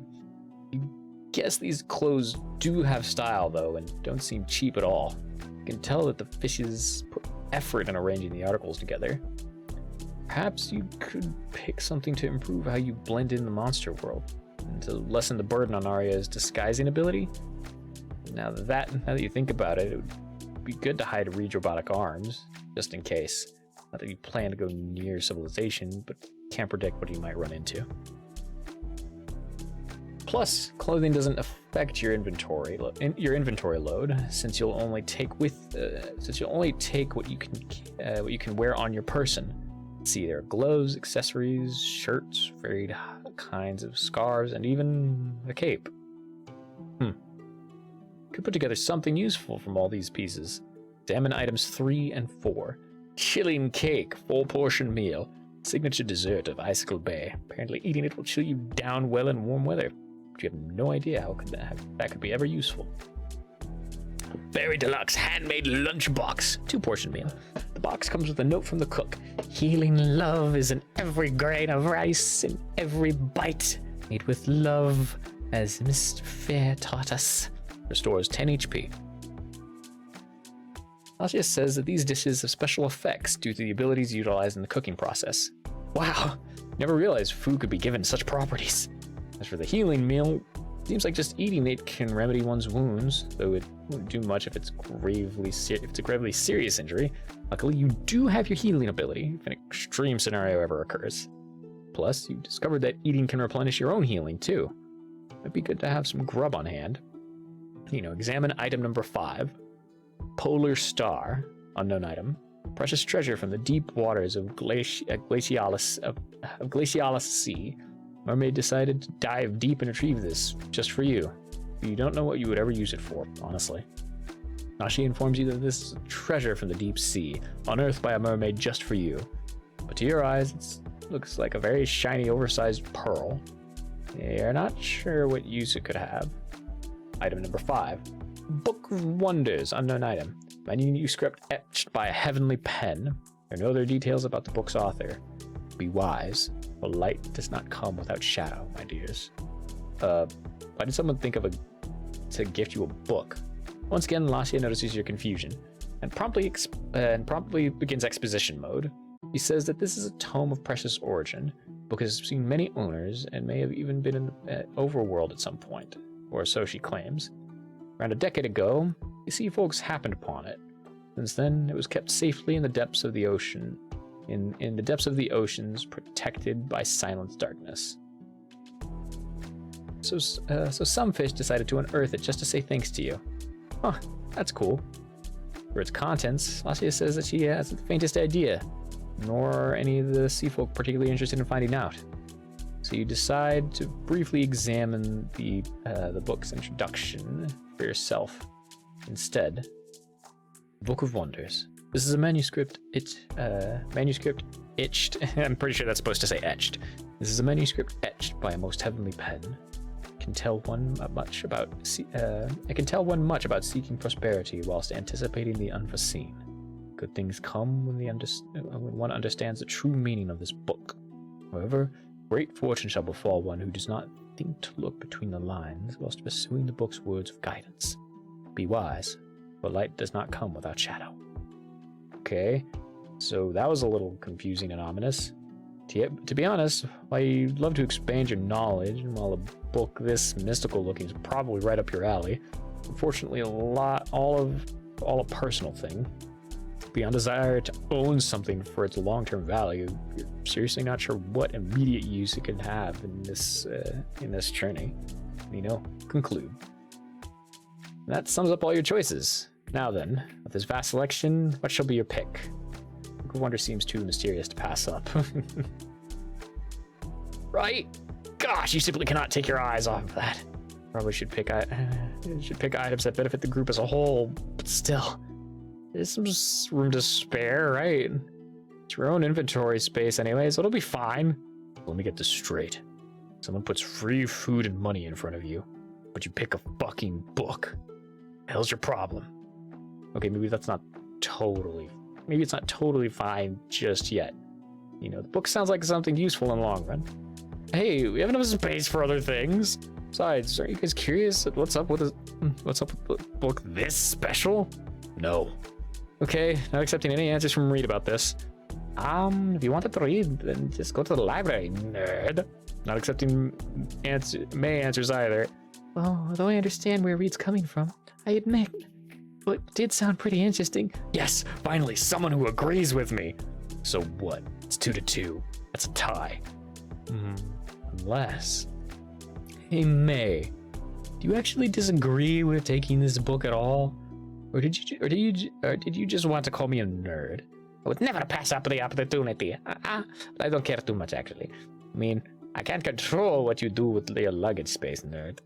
You guess these clothes do have style, though, and don't seem cheap at all. You can tell that the fishes put effort in arranging the articles together. Perhaps you could pick something to improve how you blend in the monster world, and to lessen the burden on Arya's disguising ability. Now that you think about it, it would be good to hide Reed's robotic arms, just in case. Not that you plan to go near civilization, but can't predict what you might run into. Plus, clothing doesn't affect your inventory load, since you'll only take what you can wear on your person. See, there are gloves, accessories, shirts, varied kinds of scarves, and even a cape. Could put together something useful from all these pieces. Examine items 3 and 4. Chilling cake, full portion meal. Signature dessert of Icicle Bay. Apparently eating it will chill you down well in warm weather. But you have no idea how that could be ever useful. Very deluxe handmade lunchbox. 2 portion meal. The box comes with a note from the cook. Healing love is in every grain of rice, in every bite. Made with love, as Mr. Fair taught us. Restores 10 HP. Asya says that these dishes have special effects due to the abilities utilized in the cooking process. Wow, never realized food could be given such properties. As for the healing meal, seems like just eating it can remedy one's wounds, though it won't do much if it's a gravely serious injury. Luckily, you do have your healing ability if an extreme scenario ever occurs. Plus, you discovered that eating can replenish your own healing too. It'd be good to have some grub on hand. Examine item number 5. Polar Star, unknown item. Precious treasure from the deep waters of Glacialis Sea. Mermaid decided to dive deep and retrieve this, just for you. You don't know what you would ever use it for, honestly. Now she informs you that this is a treasure from the deep sea, unearthed by a mermaid just for you. But to your eyes, it looks like a very shiny, oversized pearl. You're not sure what use it could have. Item number 5. Book of Wonders, unknown item. Manuscript etched by a heavenly pen. There are no other details about the book's author. Be wise, for light does not come without shadow, my dears. Why did someone think to gift you a book? Once again, Lascia notices your confusion, and promptly begins exposition mode. He says that this is a tome of precious origin. The book has seen many owners, and may have even been in the overworld at some point, or so she claims. Around a decade ago, the sea folks happened upon it. Since then, it was kept safely in the depths of the ocean, in the depths of the oceans, protected by silent darkness. So some fish decided to unearth it just to say thanks to you. Huh, that's cool. For its contents, Lascia says that she hasn't the faintest idea, nor are any of the sea folk particularly interested in finding out. So you decide to briefly examine the book's introduction for yourself instead. Book of Wonders. This is a manuscript etched. I'm pretty sure that's supposed to say etched. This is a manuscript etched by a most heavenly pen. It can tell one much about seeking prosperity whilst anticipating the unforeseen. Good things come when one understands the true meaning of this book. However, great fortune shall befall one who does not think to look between the lines whilst pursuing the book's words of guidance. Be wise, for light does not come without shadow. Okay, so that was a little confusing and ominous. To be honest, while you'd love to expand your knowledge, and while a book this mystical looking is probably right up your alley, unfortunately all a personal thing. Beyond desire to own something for its long-term value, you're seriously not sure what immediate use it can have in this journey. Conclude. And that sums up all your choices. Now then, with this vast selection, what shall be your pick? Book of Wonder seems too mysterious to pass up. Right? Gosh, you simply cannot take your eyes off of that. Probably should pick items that benefit the group as a whole, but still. There's some room to spare, right? It's your own inventory space anyway, so it'll be fine. Let me get this straight. Someone puts free food and money in front of you, but you pick a fucking book. Hell's your problem? Okay, maybe it's not totally fine just yet. You know, the book sounds like something useful in the long run. Hey, we have enough space for other things. Besides, aren't you guys curious what's up with the book this special? No. Okay, not accepting any answers from Reed about this. If you wanted to read, then just go to the library, nerd. Not accepting May answers either. Well, although I understand where Reed's coming from, I admit, it did sound pretty interesting. Yes, finally, someone who agrees with me. So what? It's 2-2. That's a tie. Unless... Hey, May, do you actually disagree with taking this book at all? Or did you just want to call me a nerd? I would never pass up the opportunity. I don't care too much, actually. I mean, I can't control what you do with your luggage space, nerd.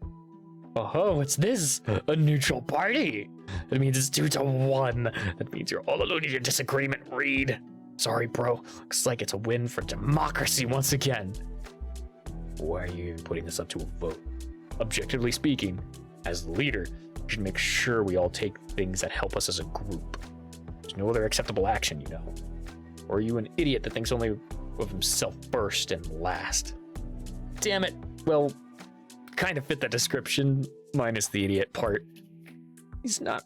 Oh, what's this? A neutral party? That means it's 2-1. That means you're all alone in your disagreement, Reed. Sorry, bro. Looks like it's a win for democracy once again. Why are you even putting this up to a vote? Objectively speaking, as the leader, you should make sure we all take things that help us as a group. There's no other acceptable action, you know. Or are you an idiot that thinks only of himself first and last? Damn it. Well, kind of fit the description, minus the idiot part. He's not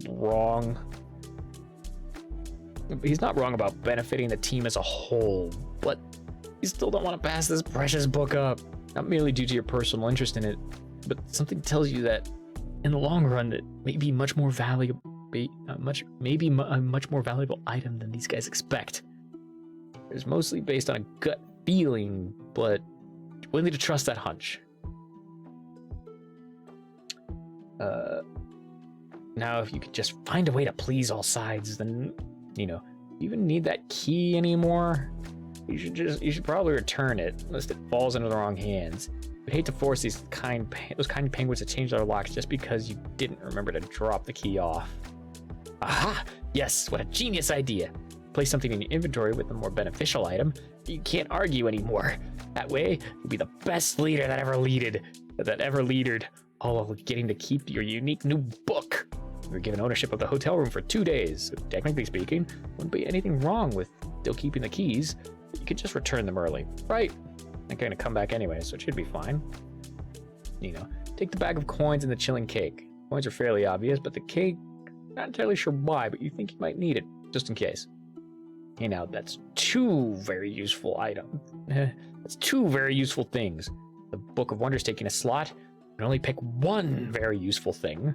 wrong. He's not wrong about benefiting the team as a whole, but you still don't want to pass this precious book up. Not merely due to your personal interest in it, but something tells you that in the long run it may be much more valuable, maybe a much more valuable item than these guys expect. It's mostly based on a gut feeling, but you're willing to trust that hunch. Now if you could just find a way to please all sides, then, you know, you even need that key anymore? You should probably return it, unless it falls into the wrong hands. I'd hate to force those kind penguins to change their locks just because you didn't remember to drop the key off. Aha! Yes, what a genius idea. Place something in your inventory with a more beneficial item. You can't argue anymore. That way, you'll be the best leader that ever leadered, all while getting to keep your unique new book. You were given ownership of the hotel room for 2 days, so technically speaking, wouldn't be anything wrong with still keeping the keys. But you could just return them early, right? They're gonna come back anyway, so it should be fine. You know, take the bag of coins and the chilling cake. Coins are fairly obvious, but the cake, not entirely sure why, but you think you might need it, just in case. Hey, now that's 2 very useful items. That's 2 very useful things. The Book of Wonders taking a slot, you can only pick 1 very useful thing.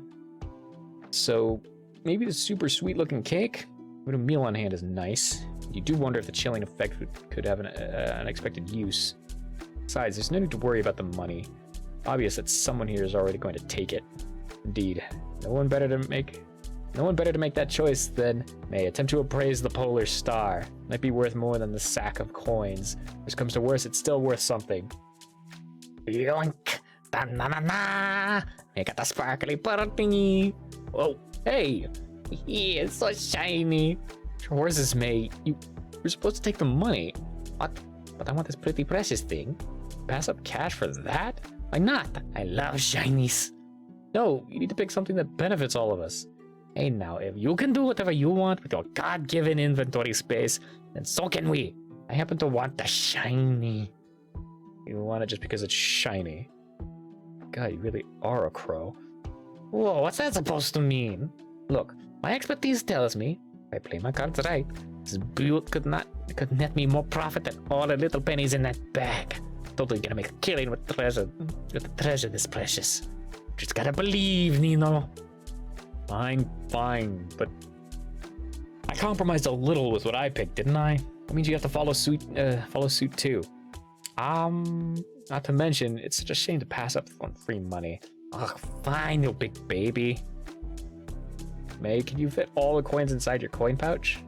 So maybe the super sweet looking cake with a meal on hand is nice. You do wonder if the chilling effect could have an unexpected use. Besides, there's no need to worry about the money. Obvious that someone here is already going to take it. Indeed, no one better to make that choice than May. Attempt to appraise the polar star. Might be worth more than the sack of coins. Worst comes to worst, it's still worth something. Yoink! Ba-na-na-na! I got the sparkly party! Oh, hey! It's so shiny! Sure is this, May. You're supposed to take the money. What? But I want this pretty precious thing. Pass up cash for that? Why not? I love shinies. No, you need to pick something that benefits all of us. Hey now, if you can do whatever you want with your God-given inventory space, then so can we. I happen to want the shiny. You want it just because it's shiny. God, you really are a crow. Whoa, what's that supposed to mean? Look, my expertise tells me, if I play my cards right, this butte could net me more profit than all the little pennies in that bag. Totally gonna make a killing with the treasure this precious. Just gotta believe, Nino. Fine, but I compromised a little with what I picked, didn't I? That means you have to follow suit too. Not to mention, it's such a shame to pass up on free money. Ugh, fine, you big baby. May, can you fit all the coins inside your coin pouch?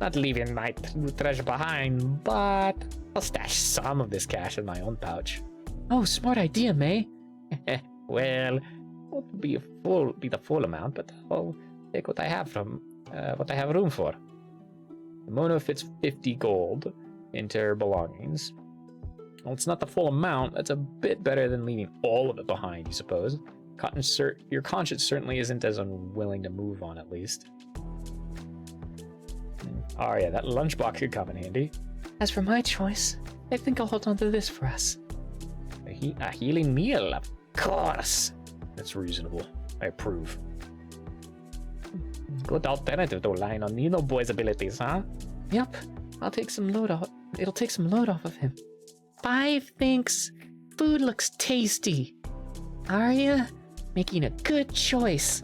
Not leaving my treasure behind, but I'll stash some of this cash in my own pouch. Oh, smart idea, May. Well, won't be the full amount, but I'll take what I have room for. Mona fits 50 gold into her belongings. Well, it's not the full amount. That's a bit better than leaving all of it behind, you suppose. Your conscience certainly isn't as unwilling to move on, at least. Oh yeah, that lunchbox could come in handy. As for my choice, I think I'll hold on to this for us. A healing meal, of course. That's reasonable. I approve. Good alternative to relying on Nino Boy's abilities, huh? Yep, I'll take some load off. It'll take some load off of him. 5 thinks food looks tasty. Arya, making a good choice.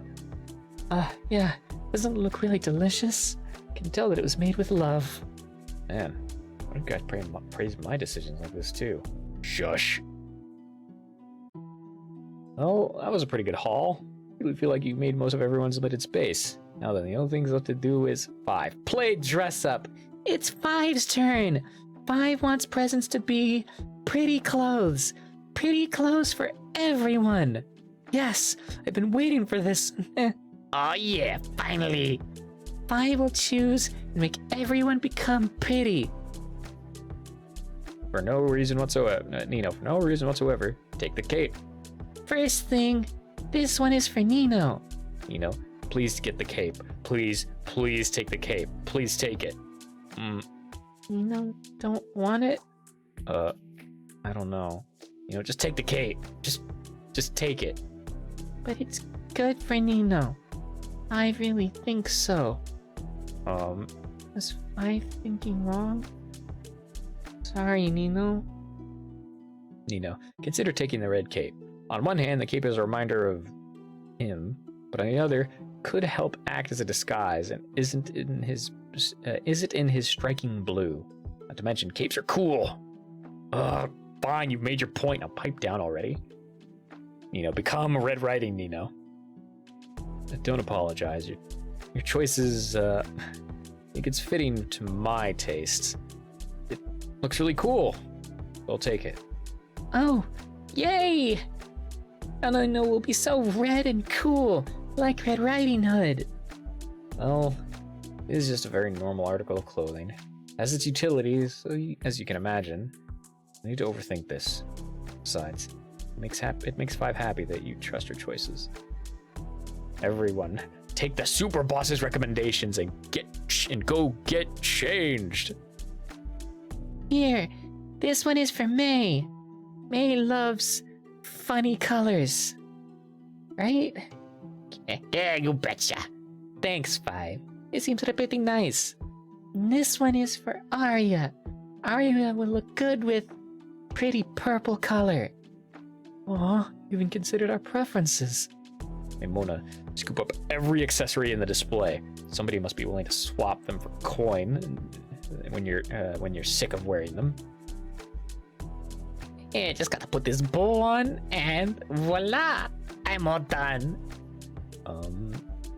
Yeah, doesn't it look really delicious? Can tell that it was made with love. Man, why do you guys praise my decisions like this too? Shush. Well, that was a pretty good haul. I really feel like you made most of everyone's limited space. Now then, the only things left to do is 5. Play dress up. It's 5's turn. 5 wants presents to be pretty clothes. Pretty clothes for everyone. Yes, I've been waiting for this. Oh yeah, finally. 5 will choose and make everyone become pretty. For no reason whatsoever. Nino, for no reason whatsoever, take the cape. First thing, this one is for Nino. Nino, please get the cape. Please, please take the cape. Please take it. Nino, don't want it? I don't know. You know, just take the cape. Just take it. But it's good for Nino. I really think so. Was 5 thinking wrong? Sorry, Nino. Nino, consider taking the red cape. On one hand, the cape is a reminder of him, but on the other, could help act as a disguise and is it in his striking blue. Not to mention, capes are cool. Fine, you've made your point. Now pipe down already. Nino, become Red Riding Nino. Don't apologize. Your choice is, I think it's fitting to my tastes. It looks really cool. I'll take it. Oh, yay! And I know we'll be so red and cool, like Red Riding Hood. Well, it is just a very normal article of clothing. Has its utilities, so as you can imagine. I need to overthink this. Besides, it makes 5 happy that you trust your choices. Everyone, take the super boss's recommendations and go get changed. Here, this one is for May. May loves funny colors. Right? Yeah, you betcha. Thanks, 5. It seems pretty nice. And this one is for Arya. Arya will look good with pretty purple color. Aw, you even considered our preferences. Hey, Mona, scoop up every accessory in the display. Somebody must be willing to swap them for coin when you're sick of wearing them. Yeah, just gotta put this bow on, and voila! I'm all done.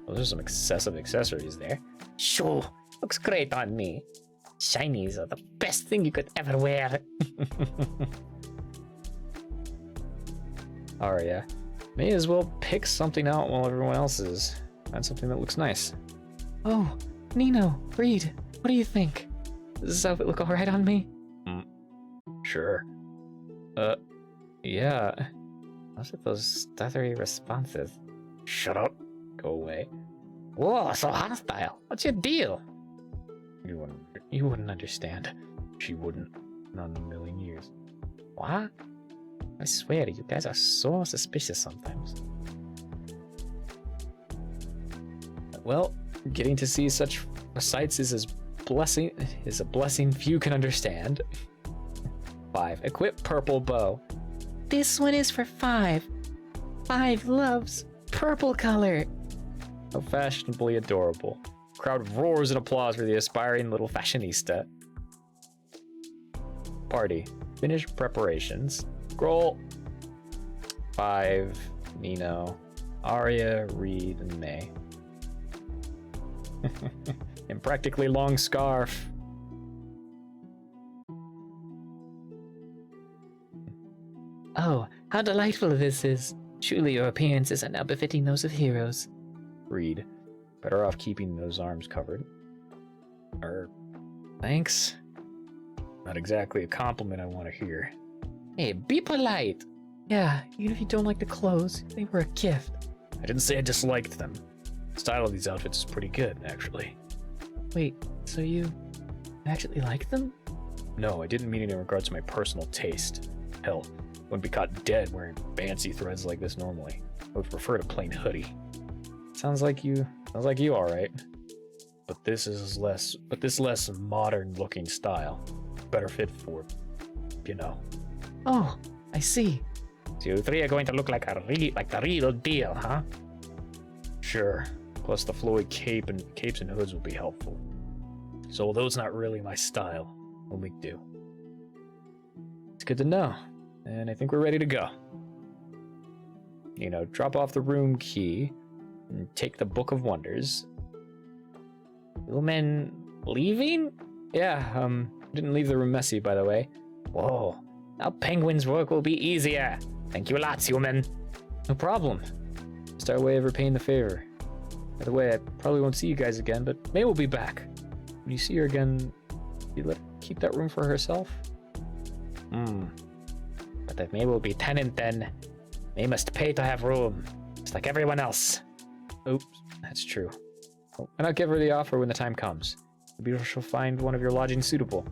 Those are some excessive accessories there. Sure, looks great on me. Shinies are the best thing you could ever wear. Arya, may as well pick something out while everyone else is. Find something that looks nice. Oh, Nino, Reed, what do you think? Does this outfit look alright on me? Sure. Yeah. What's with those stuttery responses? Shut up. Go away. Whoa, so hostile. What's your deal? You wouldn't understand. She wouldn't. Not in a million years. What? I swear, you guys are so suspicious sometimes. Well, getting to see such sights is a blessing few can understand. 5. Equip purple bow. This one is for 5. 5 loves purple color. How fashionably adorable. Crowd roars in applause for the aspiring little fashionista. Party. Finish preparations. Scroll. 5. Nino. Arya, Reed, and May. And practically long scarf. Oh, how delightful this is. Truly your appearances are now befitting those of heroes. Reed. Better off keeping those arms covered. Thanks. Not exactly a compliment I want to hear. Hey, be polite. Yeah, even if you don't like the clothes, they were a gift. I didn't say I disliked them. The style of these outfits is pretty good, actually. Wait, so you actually like them? No, I didn't mean it in regards to my personal taste. Hell, I wouldn't be caught dead wearing fancy threads like this normally. I would prefer a plain hoodie. Sounds like you all right. But this less modern looking style. Better fit for, you know. Oh, I see. So you three are going to look like the real deal, huh? Sure. Plus the flowy capes and hoods will be helpful. So although it's not really my style, we'll make do. It's good to know. And I think we're ready to go. You know, drop off the room key and take the Book of Wonders. Human leaving? Yeah, didn't leave the room messy, by the way. Whoa. Now Penguin's work will be easier. Thank you lots, human. No problem. Just our way of repaying the favor. By the way, I probably won't see you guys again, but May will be back. When you see her again, you let her keep that room for herself? But if May will be tenant, then May must pay to have room, just like everyone else. Oops, that's true. Why not give her the offer when the time comes? Maybe she'll find one of your lodgings suitable.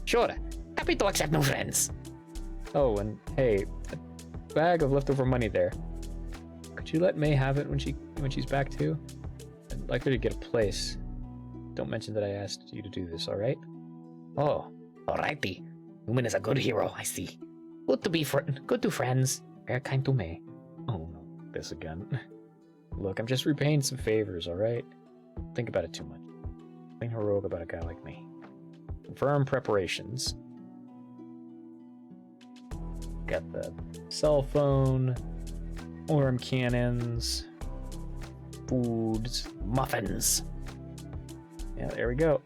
Sure. Happy to accept new friends. Oh, and hey, a bag of leftover money there. Could you let May have it when she's back too? I'd like her to get a place. Don't mention that I asked you to do this, alright? Oh, alrighty. Human is a good hero, I see. Good to friends. Very kind to May. Oh no, this again. Look, I'm just repaying some favors, alright? Think about it too much. Nothing heroic about a guy like me. Confirm preparations. Got the cell phone, worm cannons, foods, Muffins. Yeah, there we go.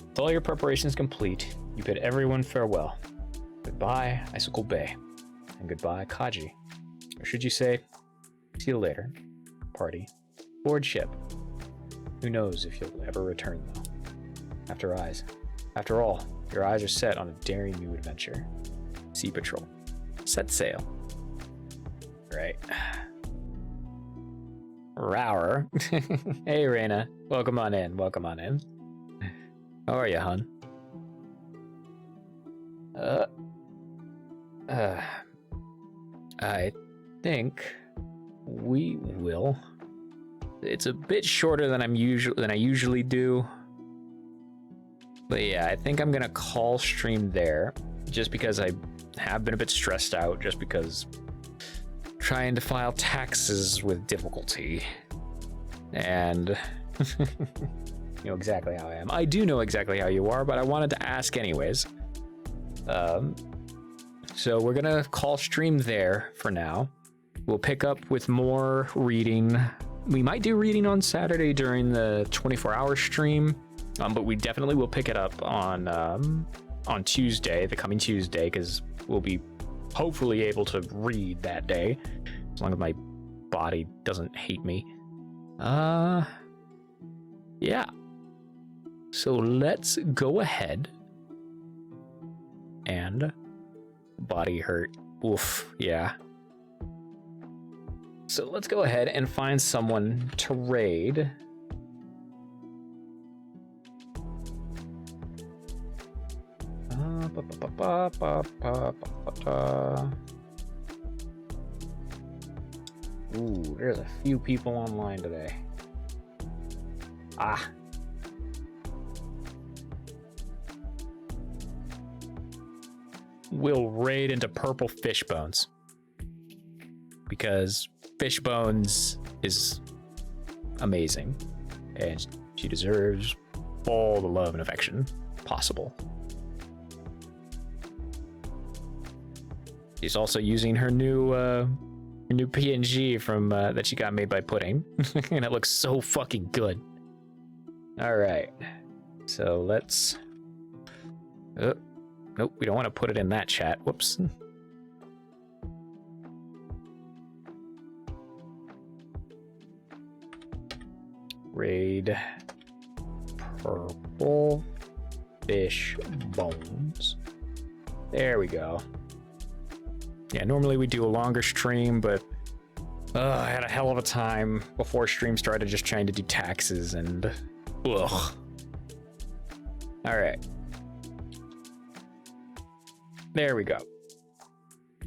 With all your preparations complete, you bid everyone farewell. Goodbye, Icicle Bay. And goodbye, Kaji. Or should you say, see you later, party, board ship. Who knows if you'll ever return, though. After all, your eyes are set on a daring new adventure. Sea Patrol. Set sail. Right. Rower. Hey, Reina. Welcome on in. How are you, hun? I think we will. It's a bit shorter than I usually do. But yeah, I think I'm gonna call stream there, just because I have been a bit stressed out, just because trying to file taxes with difficulty. And you know exactly how I am. I do know exactly how you are, but I wanted to ask anyways. So we're gonna call stream there for now. We'll pick up with more reading. We might do reading on Saturday during the 24-hour stream, but we definitely will pick it up on Tuesday, the coming Tuesday, because we'll be hopefully able to read that day, as long as my body doesn't hate me. Yeah. So let's go ahead and body hurt. Oof, yeah. So let's go ahead and find someone to raid. Ooh, there's a few people online today. Ah. We'll raid into Purple Fishbones, because Fishbones is amazing, and she deserves all the love and affection possible. She's also using her new PNG from that she got made by Pudding, and it looks so fucking good. All right, so let's. Nope, we don't want to put it in that chat. Whoops. Raid Purple fish bones. There we go. Yeah, normally we do a longer stream, but I had a hell of a time before stream started just trying to do taxes and ugh. All right. There we go.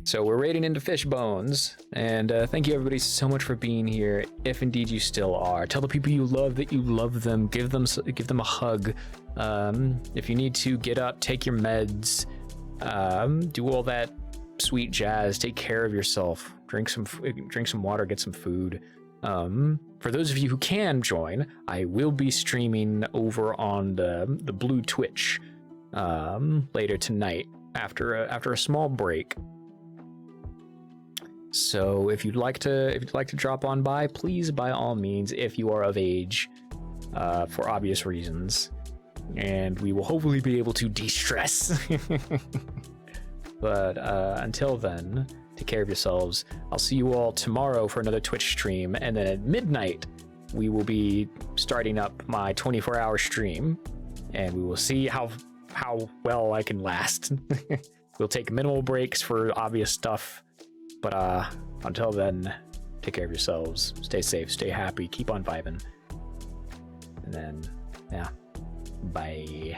So we're raiding into fish bones, and thank you everybody so much for being here. If indeed you still are, tell the people you love that you love them. Give them a hug. If you need to, get up, take your meds, do all that sweet jazz. Take care of yourself. Drink some water. Get some food. For those of you who can join, I will be streaming over on the blue Twitch later tonight after a small break. So if you'd like to drop on by, please, by all means, if you are of age, for obvious reasons, and we will hopefully be able to de-stress. But until then, take care of yourselves. I'll see you all tomorrow for another Twitch stream, and then at midnight we will be starting up my 24-hour stream, and we will see how well I can last. We'll take minimal breaks for obvious stuff. But until then, take care of yourselves. Stay safe, stay happy, keep on vibing. And then, yeah, bye.